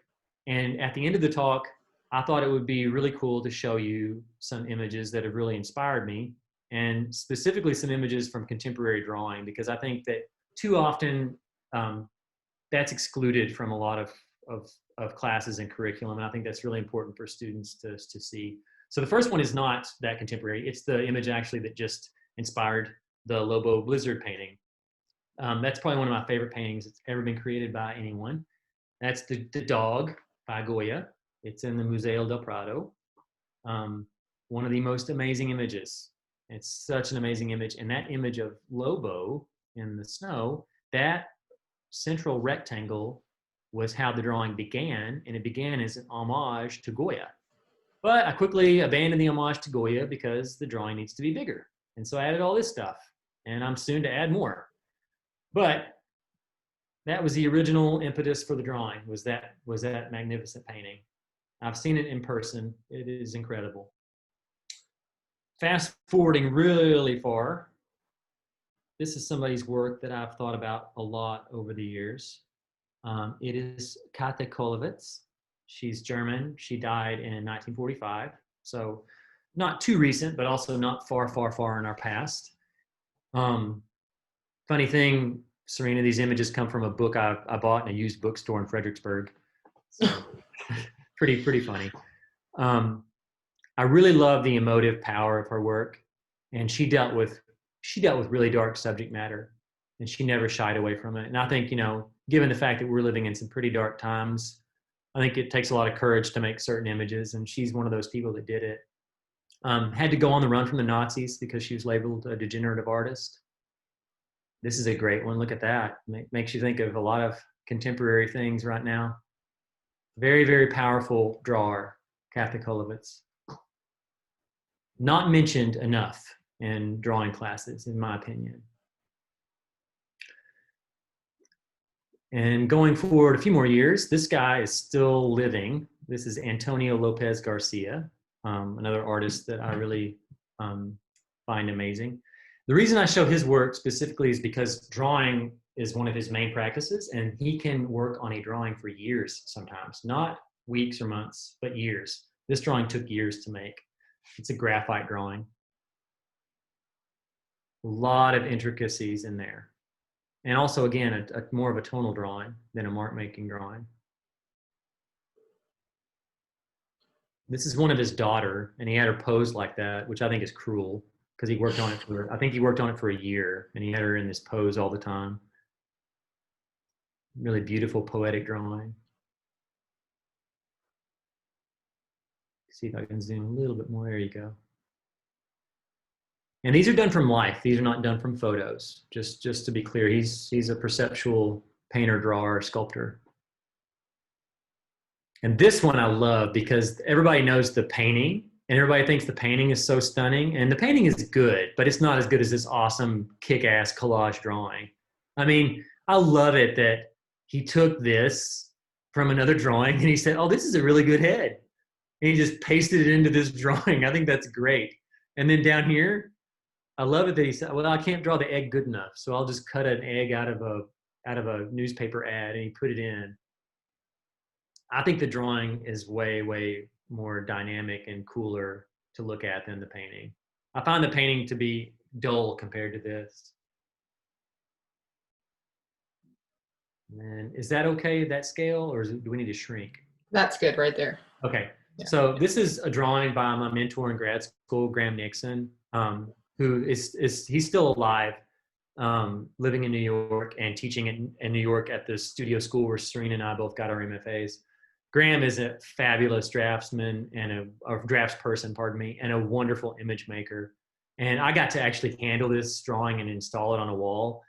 And at the end of the talk, I thought it would be really cool to show you some images that have really inspired me, and specifically some images from contemporary drawing, because I think that too often that's excluded from a lot of classes and curriculum. And I think that's really important for students to see. So the first one is not that contemporary. It's the image actually that just inspired the Lobo Blizzard painting. That's probably one of my favorite paintings that's ever been created by anyone. That's the Dog by Goya. It's in the Museo del Prado. Um, one of the most amazing images. It's such an amazing image. And that image of Lobo in the snow, that central rectangle was how the drawing began. And it began as an homage to Goya. But I quickly abandoned the homage to Goya because the drawing needs to be bigger. And so I added all this stuff. And I'm soon to add more. But that was the original impetus for the drawing, was that magnificent painting. I've seen it in person. It is incredible. Fast forwarding really far, this is somebody's work that I've thought about a lot over the years. It is Kate Kollwitz. She's German. She died in 1945. So not too recent, but also not far, far, far in our past. Funny thing, Serena, these images come from a book I bought in a used bookstore in Fredericksburg. So pretty funny. I really love the emotive power of her work, and she dealt with really dark subject matter, and she never shied away from it. And I think, given the fact that we're living in some pretty dark times, I think it takes a lot of courage to make certain images, and she's one of those people that did it. Had to go on the run from the Nazis because she was labeled a degenerative artist. This is a great one. Look at that. Makes you think of a lot of contemporary things right now. Very, very powerful drawer, Kathy Kollwitz. Not mentioned enough in drawing classes, in my opinion. And going forward a few more years, this guy is still living. This is Antonio Lopez Garcia, another artist that I really find amazing. The reason I show his work specifically is because drawing is one of his main practices, and he can work on a drawing for years sometimes, not weeks or months, but years. This drawing took years to make. It's a graphite drawing. A lot of intricacies in there. And also, again, more of a tonal drawing than a mark-making drawing. This is one of his daughter, and he had her pose like that, which I think is cruel, because he worked on it for, I think he worked on it for a year, and he had her in this pose all the time. Really beautiful, poetic drawing. See if I can zoom a little bit more. There you go. And these are done from life. These are not done from photos. Just to be clear, he's a perceptual painter, drawer, sculptor. And this one I love because everybody knows the painting, and everybody thinks the painting is so stunning. And the painting is good, but it's not as good as this awesome kick-ass collage drawing. I mean, I love it that he took this from another drawing and he said, oh, this is a really good head. And he just pasted it into this drawing. I think that's great. And then down here, I love it that he said, well, I can't draw the egg good enough, so I'll just cut an egg out of a newspaper ad, and he put it in. I think the drawing is way, way more dynamic and cooler to look at than the painting. I find the painting to be dull compared to this. And is that okay, that scale, or do we need to shrink? That's good right there. Okay. Yeah. So this is a drawing by my mentor in grad school, Graham Nixon, who he's still alive, living in New York and teaching in New York at the studio school where Serena and I both got our MFAs. Graham is a fabulous draftsman and a draftsperson, pardon me, and a wonderful image maker. And I got to actually handle this drawing and install it on a wall.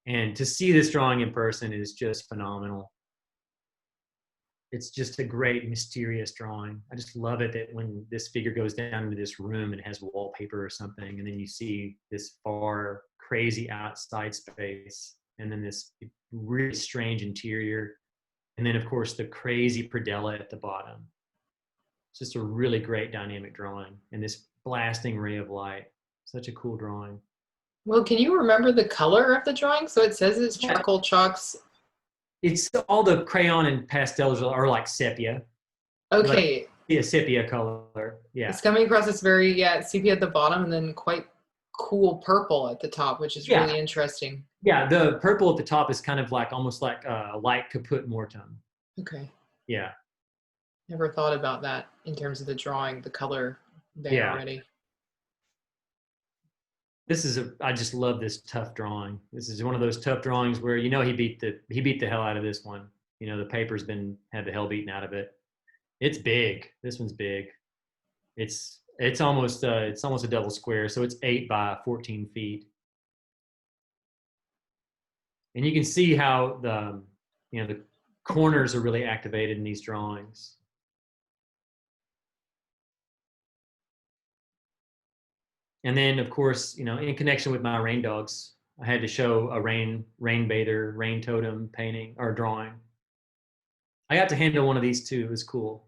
And to see this drawing in person is just phenomenal. It's just a great, mysterious drawing. I just love it that when this figure goes down into this room and it has wallpaper or something, and then you see this far, crazy outside space, and then this really strange interior, and then, of course, the crazy predella at the bottom. It's just a really great dynamic drawing, and this blasting ray of light. Such a cool drawing. Well, can you remember the color of the drawing? So it says it's charcoal chalks. It's all the crayon and pastels are like sepia. Okay. Like, yeah, sepia color. Yeah. It's coming across this very, sepia at the bottom and then quite cool purple at the top, which is really interesting. Yeah, the purple at the top is kind of like almost like light caput mortem. Okay. Yeah. Never thought about that in terms of the drawing, the color there already. I just love this tough drawing. This is one of those tough drawings where, you know, he beat the hell out of this one. You know, the paper's had the hell beaten out of it. It's big. This one's big. It's almost a double square, so it's 8 by 14 feet. And you can see how the corners are really activated in these drawings. And then, of course, you know, in connection with my rain dogs, I had to show a rain bather, rain totem painting or drawing. I got to handle one of these too. It was cool.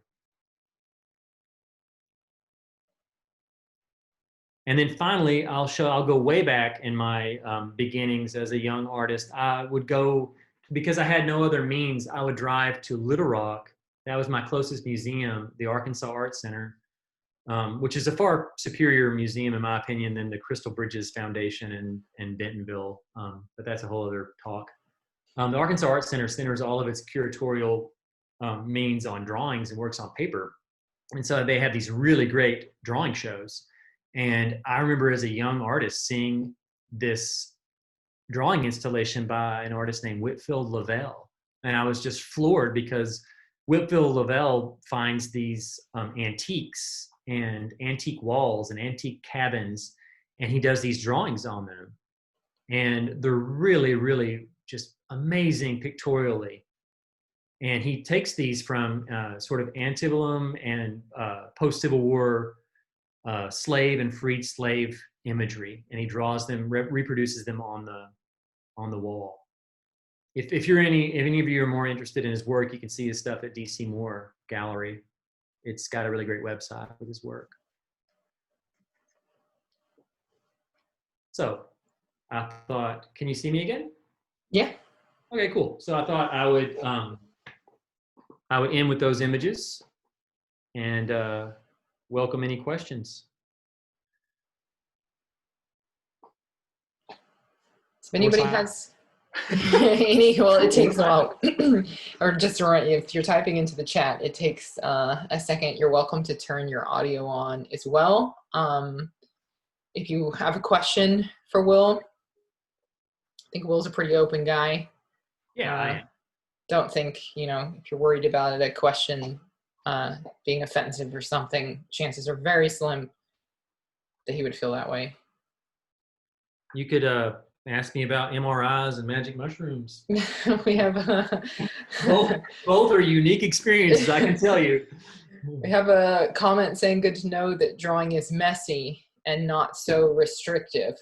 And then finally, I'll go way back in my beginnings as a young artist. I would go, because I had no other means, I would drive to Little Rock. That was my closest museum, the Arkansas Art Center, which is a far superior museum, in my opinion, than the Crystal Bridges Foundation in Bentonville. But that's a whole other talk. The Arkansas Art Center centers all of its curatorial means on drawings and works on paper. And so they have these really great drawing shows. And I remember as a young artist seeing this drawing installation by an artist named Whitfield Lavelle. And I was just floored because Whitfield Lavelle finds these antiques and antique walls and antique cabins, and he does these drawings on them. And they're really, really just amazing pictorially. And he takes these from sort of antebellum and post-Civil War slave and freed slave imagery, and he draws them, reproduces them on the wall. If any of you are more interested in his work, you can see his stuff at DC Moore Gallery. It's got a really great website with his work. So I thought, can you see me again? Yeah. Okay, cool. So I thought I would end with those images and welcome any questions. If anybody has any, well, it takes a while, or just if you're typing into the chat, it takes a second. You're welcome to turn your audio on as well. If you have a question for Will, I think Will's a pretty open guy. Yeah, I am. Don't think, if you're worried about it, a question being offensive or something, chances are very slim that he would feel that way. You could ask me about MRIs and magic mushrooms. We have both are unique experiences, I can tell you. We have a comment saying, good to know that drawing is messy and not so restrictive.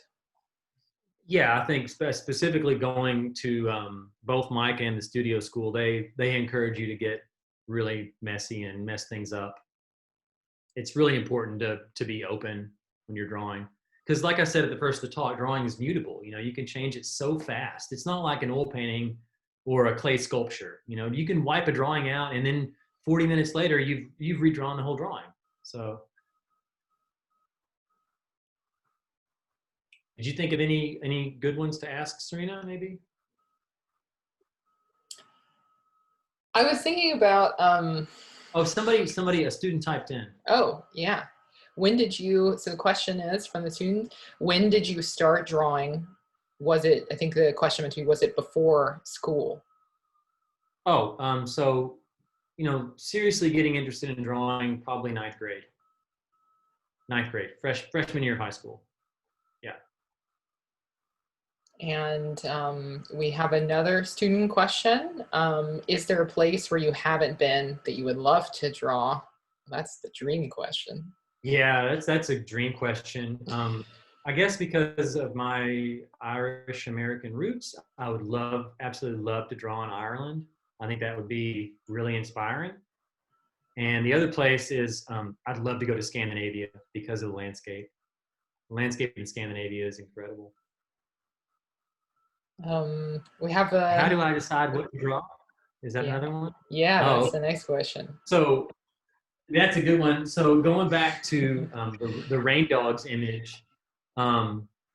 Yeah, I think specifically going to both Mike and the studio school, they encourage you to get really messy and mess things up. It's really important to be open when you're drawing. Because like I said at the first of the talk, drawing is mutable. You can change it so fast. It's not like an oil painting or a clay sculpture. You can wipe a drawing out and then 40 minutes later, you've redrawn the whole drawing. So did you think of any good ones to ask Sirena, maybe? I was thinking about oh, somebody, a student typed in. Oh, yeah. So the question is from the student, when did you start drawing? I think the question meant to be, was it before school? Oh, so, seriously getting interested in drawing, probably ninth grade, freshman year of high school. Yeah. And we have another student question. Is there a place where you haven't been that you would love to draw? That's the dream question. Yeah, that's a dream question. I guess because of my Irish American roots, I would absolutely love to draw in Ireland. I think that would be really inspiring. And the other place is I'd love to go to Scandinavia because of the landscape. The landscape in Scandinavia is incredible. We have How do I decide what to draw? Is that another one? Yeah, that's the next question. So that's a good one. So going back to the rain dogs image,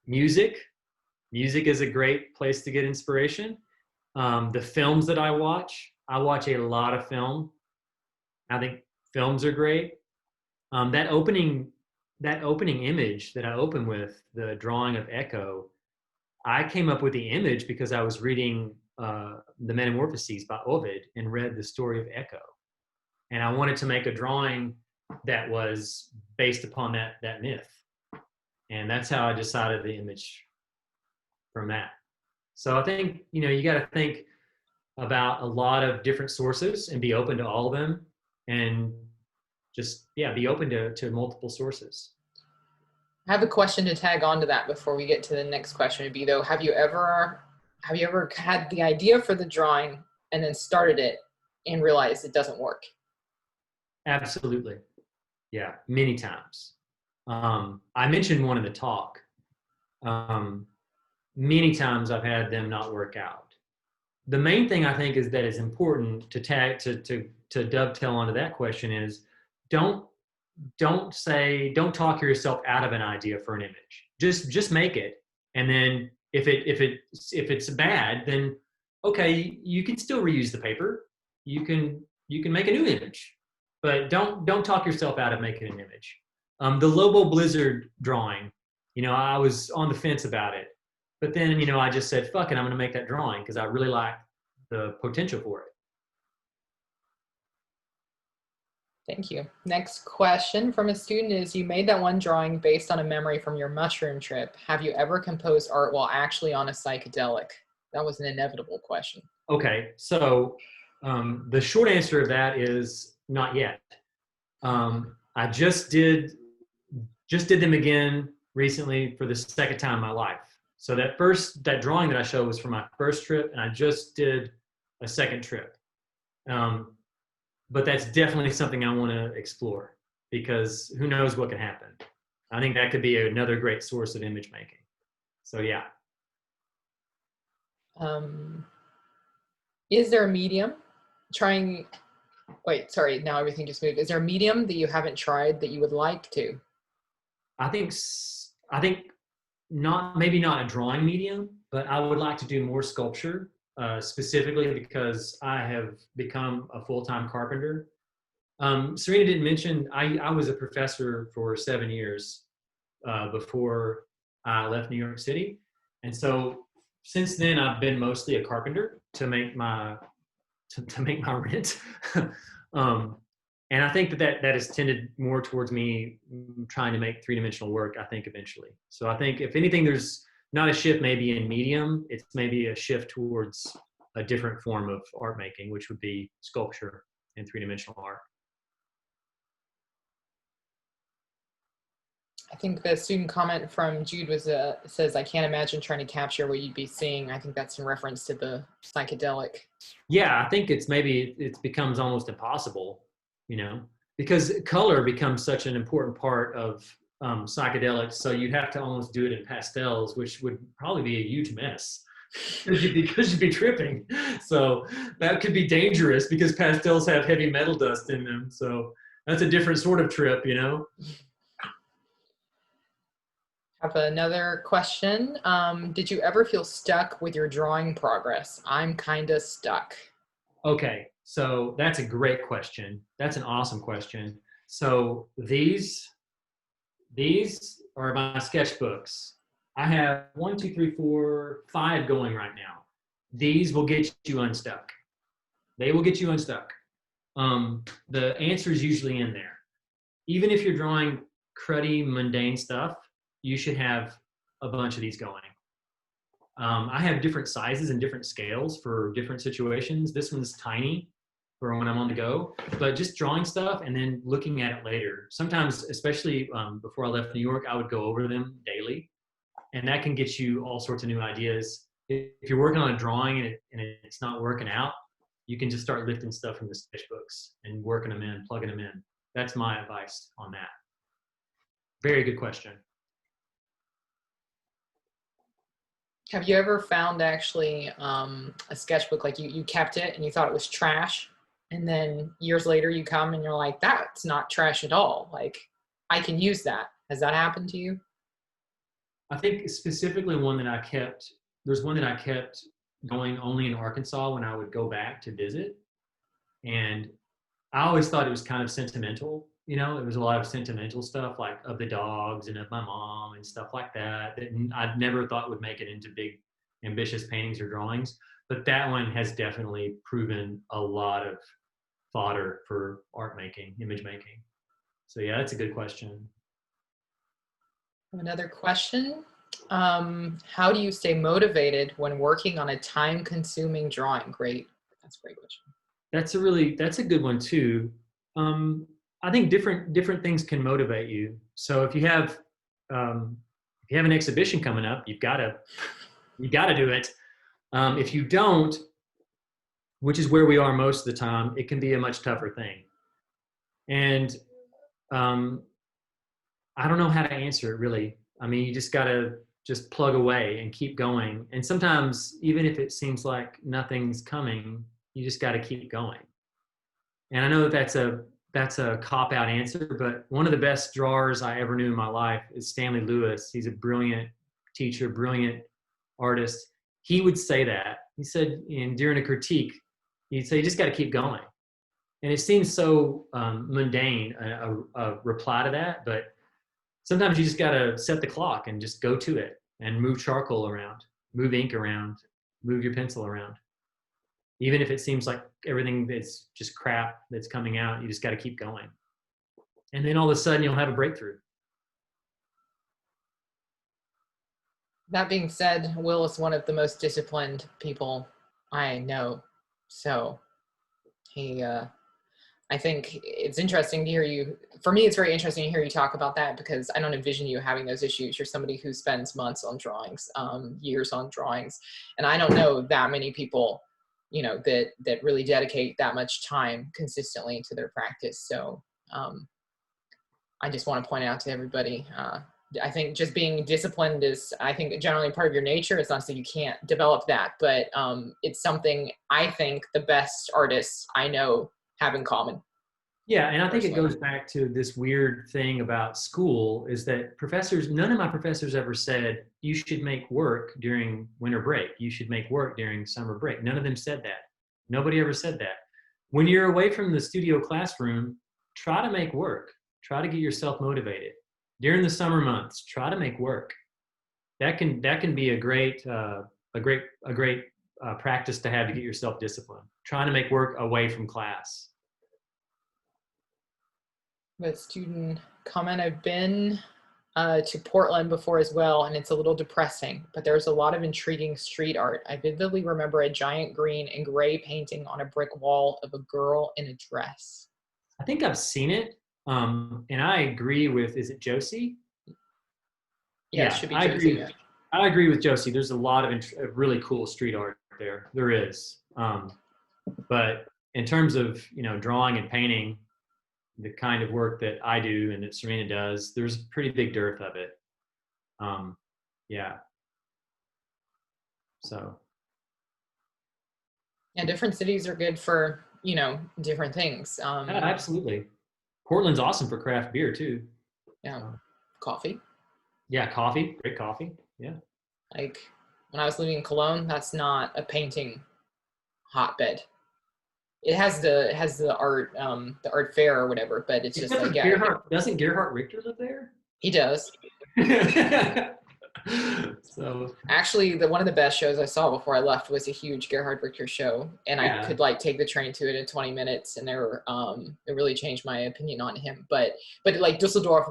music is a great place to get inspiration. The films that I watch a lot of film. I think films are great. That opening that opening image that I opened with, the drawing of Echo, I came up with the image because I was reading The Metamorphoses by Ovid and read the story of Echo. And I wanted to make a drawing that was based upon that myth. And that's how I decided the image from that. So I think, you got to think about a lot of different sources and be open to all of them, and just, be open to multiple sources. I have a question to tag on to that before we get to the next question. Would be though, have you ever had the idea for the drawing and then started it and realized it doesn't work? Absolutely. Yeah, many times. I mentioned one in the talk. Many times I've had them not work out. The main thing I think is that is important to dovetail onto that question is don't talk yourself out of an idea for an image. Just make it, and then if it's bad, then okay, you can still reuse the paper. You can make a new image, but don't talk yourself out of making an image. The Lobo Blizzard drawing, I was on the fence about it, but then I just said, fuck it, I'm going to make that drawing because I really like the potential for it. Thank you. Next question from a student is, you made that one drawing based on a memory from your mushroom trip. Have you ever composed art while actually on a psychedelic? That was an inevitable question. Okay, so the short answer of that is not yet. I just did them again recently for the second time in my life. So that drawing that I showed was from my first trip, and I just did a second trip. But that's definitely something I want to explore, because who knows what can happen. I think that could be another great source of image making. So yeah. Is there a medium now everything just moved. Is there a medium that you haven't tried that you would like to? I think maybe not a drawing medium, but I would like to do more sculpture. Specifically because I have become a full-time carpenter. Serena didn't mention, I was a professor for 7 years before I left New York City. And so since then, I've been mostly a carpenter to make my rent. And I think that has tended more towards me trying to make three-dimensional work, I think, eventually. So I think if anything, there's not a shift maybe in medium, it's maybe a shift towards a different form of art making, which would be sculpture and three-dimensional art. I think the student comment from Jude says, I can't imagine trying to capture what you'd be seeing. I think that's in reference to the psychedelic. Yeah, I think it becomes almost impossible, because color becomes such an important part of psychedelics. So you'd have to almost do it in pastels, which would probably be a huge mess because you'd be tripping. So that could be dangerous because pastels have heavy metal dust in them. So that's a different sort of trip, I have another question. Did you ever feel stuck with your drawing progress? I'm kind of stuck. Okay, so that's a great question. That's an awesome question. So these are my sketchbooks. I have 1, 2, 3, 4, 5 going right now. These will get you unstuck. They will get you unstuck. The answer is usually in there. Even if you're drawing cruddy, mundane stuff, you should have a bunch of these going. I have different sizes and different scales for different situations. This one's tiny for when I'm on the go, but just drawing stuff and then looking at it later. Sometimes, especially before I left New York, I would go over them daily, and that can get you all sorts of new ideas. If you're working on a drawing and it's not working out, you can just start lifting stuff from the sketchbooks and working them in, plugging them in. That's my advice on that. Very good question. Have you ever found actually a sketchbook, like you kept it and you thought it was trash, and then years later you come and you're like, that's not trash at all. Like, I can use that. Has that happened to you? I think specifically there's one that I kept going only in Arkansas when I would go back to visit. And I always thought it was kind of sentimental. you know, it was a lot of sentimental stuff, like of the dogs and of my mom and stuff like that, that I'd never thought would make it into big, ambitious paintings or drawings. But that one has definitely proven a lot of fodder for art making, image making. So yeah, that's a good question. Another question. How do you stay motivated when working on a time-consuming drawing? Great. That's a great question. That's a good one too. Um, I think different things can motivate you. So if you have an exhibition coming up, you gotta do it. If you don't, which is where we are most of the time, it can be a much tougher thing. And um, I don't know how to answer it really. I mean, you just gotta just plug away and keep going. And sometimes, even if it seems like nothing's coming, you just got to keep going. And I know that that's a cop out answer, but one of the best drawers I ever knew in my life is Stanley Lewis. He's a brilliant teacher, brilliant artist. He would say that. He said, during a critique, he'd say, you just got to keep going. And it seems so mundane, a reply to that, but sometimes you just got to set the clock and just go to it and move charcoal around, move ink around, move your pencil around. Even if it seems like everything that's just crap that's coming out, you just got to keep going. And then all of a sudden you'll have a breakthrough. That being said, Will is one of the most disciplined people I know. So he, I think it's interesting to hear you. For me, it's very interesting to hear you talk about that because I don't envision you having those issues. You're somebody who spends months on drawings, years on drawings, and I don't know that many people, you know, that really dedicate that much time consistently to their practice. So I just want to point out to everybody. I think just being disciplined is, I think, generally part of your nature. It's not so you can't develop that, but it's something I think the best artists I know have in common. Yeah, and I think it Personally. goes back to this weird thing about school is that none of my professors ever said you should make work during winter break. You should make work during summer break. None of them said that. Nobody ever said that. When you're away from the studio classroom, try to make work. Try to get yourself motivated. During the summer months, try to make work. That can be a great practice to have to get yourself disciplined. Trying to make work away from class. But student comment, I've been to Portland before as well, and it's a little depressing, but there's a lot of intriguing street art. I vividly remember a giant green and gray painting on a brick wall of a girl in a dress. I think I've seen it, and I agree with. Is it Josie? Yeah, it Yeah, should be I Josie. agree. Yeah. I agree with Josie. There's a lot of really cool street art there. There is, but in terms of drawing and painting, the kind of work that I do and that Serena does, there's a pretty big dearth of it. Yeah. So. Yeah, different cities are good for, different things. Yeah, absolutely. Portland's awesome for craft beer too. Yeah, So, coffee. yeah, coffee, great coffee. Yeah. Like when I was living in Cologne, that's not a painting hotbed. It has the art fair or whatever, but it's just Except like, for yeah, doesn't Gerhard Richter live there? he does. So Actually, one of the best shows I saw before I left was a huge Gerhard Richter show, and I yeah, could like take the train to it in 20 minutes, and it really changed my opinion on him. But like Dusseldorf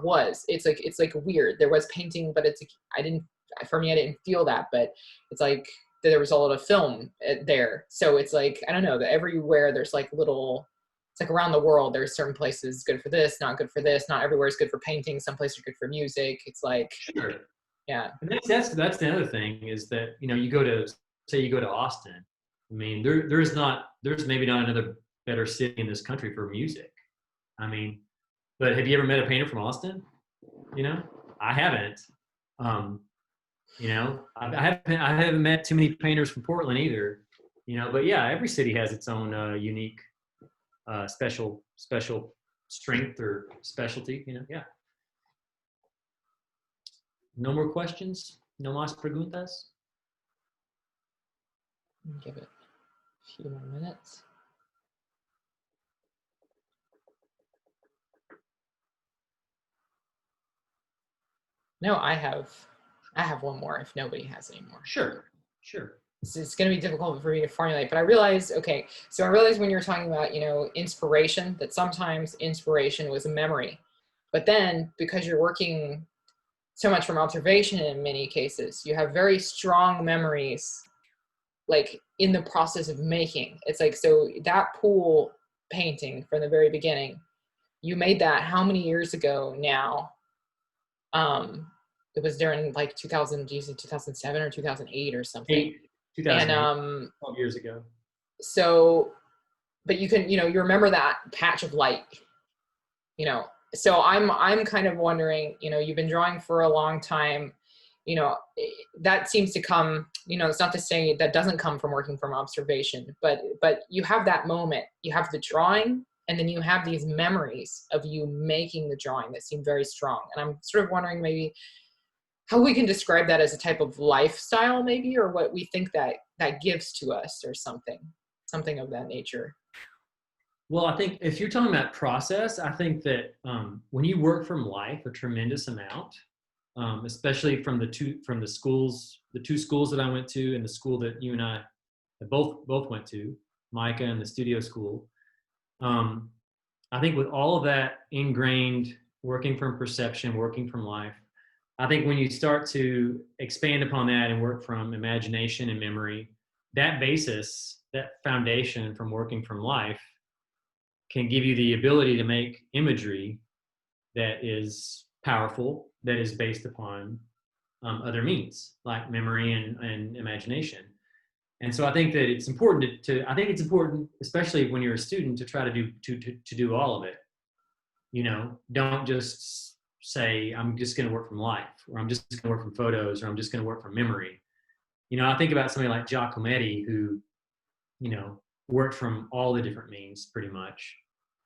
it's like weird. There was painting, but it's like for me I didn't feel that, but it's like there was a lot of film there, so it's like I don't know that everywhere there's like little. It's like around the world, there's certain places good for this, not good for this. Not everywhere is good for painting. Some places are good for music. It's like, sure. yeah. And that's the other thing is that you go to Austin. I mean, there's maybe not another better city in this country for music. I mean, but have you ever met a painter from Austin? I haven't. I haven't met too many painters from Portland either. But yeah, every city has its own unique, special strength or specialty. Yeah. No more questions? No más preguntas? Give it a few more minutes. No, I have one more if nobody has any more. Sure, sure. It's going to be difficult for me to formulate, but I realized, okay, so I realized when you're talking about, inspiration, that sometimes inspiration was a memory. But then because you're working so much from observation in many cases, you have very strong memories, like in the process of making. It's like, so that pool painting from the very beginning, you made that how many years ago now? It was during like 2007 or 2008 or something. 2008, And 12 years ago. so, but you can, you remember that patch of light, so I'm kind of wondering, you've been drawing for a long time, that seems to come, it's not to say that doesn't come from working from observation, but you have that moment, you have the drawing, and then you have these memories of you making the drawing that seem very strong. And I'm sort of wondering maybe how we can describe that as a type of lifestyle maybe, or what we think that gives to us, or something of that nature. Well, I think if you're talking about process, I think that when you work from life a tremendous amount, especially from the two schools that I went to, and the school that you and I both went to, Micah and the studio school. I think with all of that ingrained, working from perception, working from life, I think when you start to expand upon that and work from imagination and memory, that basis, that foundation from working from life can give you the ability to make imagery that is powerful, that is based upon other means like memory and imagination. And so I think that it's important I think it's important, especially when you're a student, to try to do all of it. Don't just say, I'm just going to work from life, or I'm just going to work from photos, or I'm just going to work from memory. I think about somebody like Giacometti, who, worked from all the different means pretty much.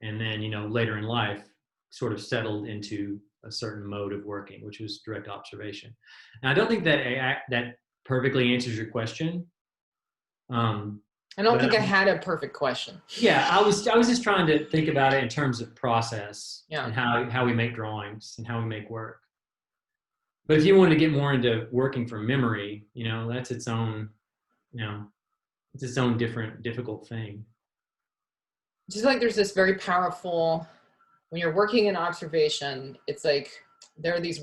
And then, later in life, sort of settled into a certain mode of working, which was direct observation. And I don't think that perfectly answers your question. I don't think I had a perfect question. Yeah, I was just trying to think about it in terms of process, yeah, and how we make drawings and how we make work. But if you wanted to get more into working from memory, that's its own, it's its own difficult thing. Just like there's this very powerful, when you're working in observation, it's like there are these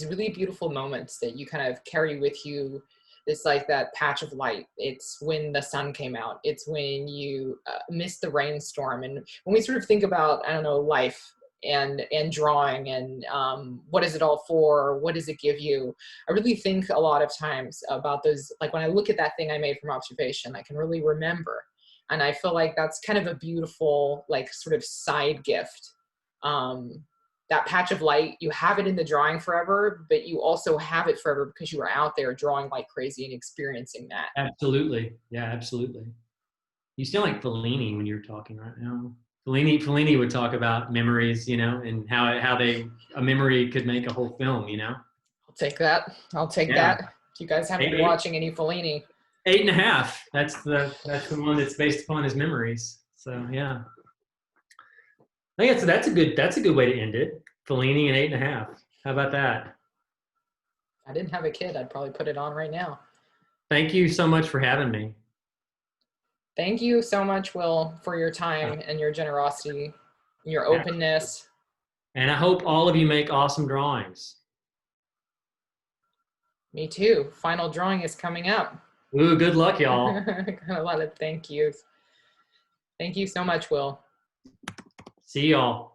really beautiful moments that you kind of carry with you. It's like that patch of light. It's when the sun came out. It's when you missed the rainstorm. And when we sort of think about, I don't know, life and drawing and what is it all for? What does it give you? I really think a lot of times about those, like when I look at that thing I made from observation, I can really remember. And I feel like that's kind of a beautiful, like sort of side gift. That patch of light, you have it in the drawing forever, but you also have it forever because you were out there drawing like crazy and experiencing that. Absolutely. Yeah, absolutely. You sound like Fellini when you're talking right now. Fellini would talk about memories, and how a memory could make a whole film, I'll take that. If you guys haven't been watching any Fellini. 8.5. That's the one that's based upon his memories. So yeah. I think that's a good way to end it. Fellini and 8.5. How about that? If I didn't have a kid, I'd probably put it on right now. Thank you so much for having me. Thank you so much, Will, for your time and your generosity, and your openness. And I hope all of you make awesome drawings. Me too. Final drawing is coming up. Ooh, good luck, y'all. Got a lot of thank yous. Thank you so much, Will. See y'all.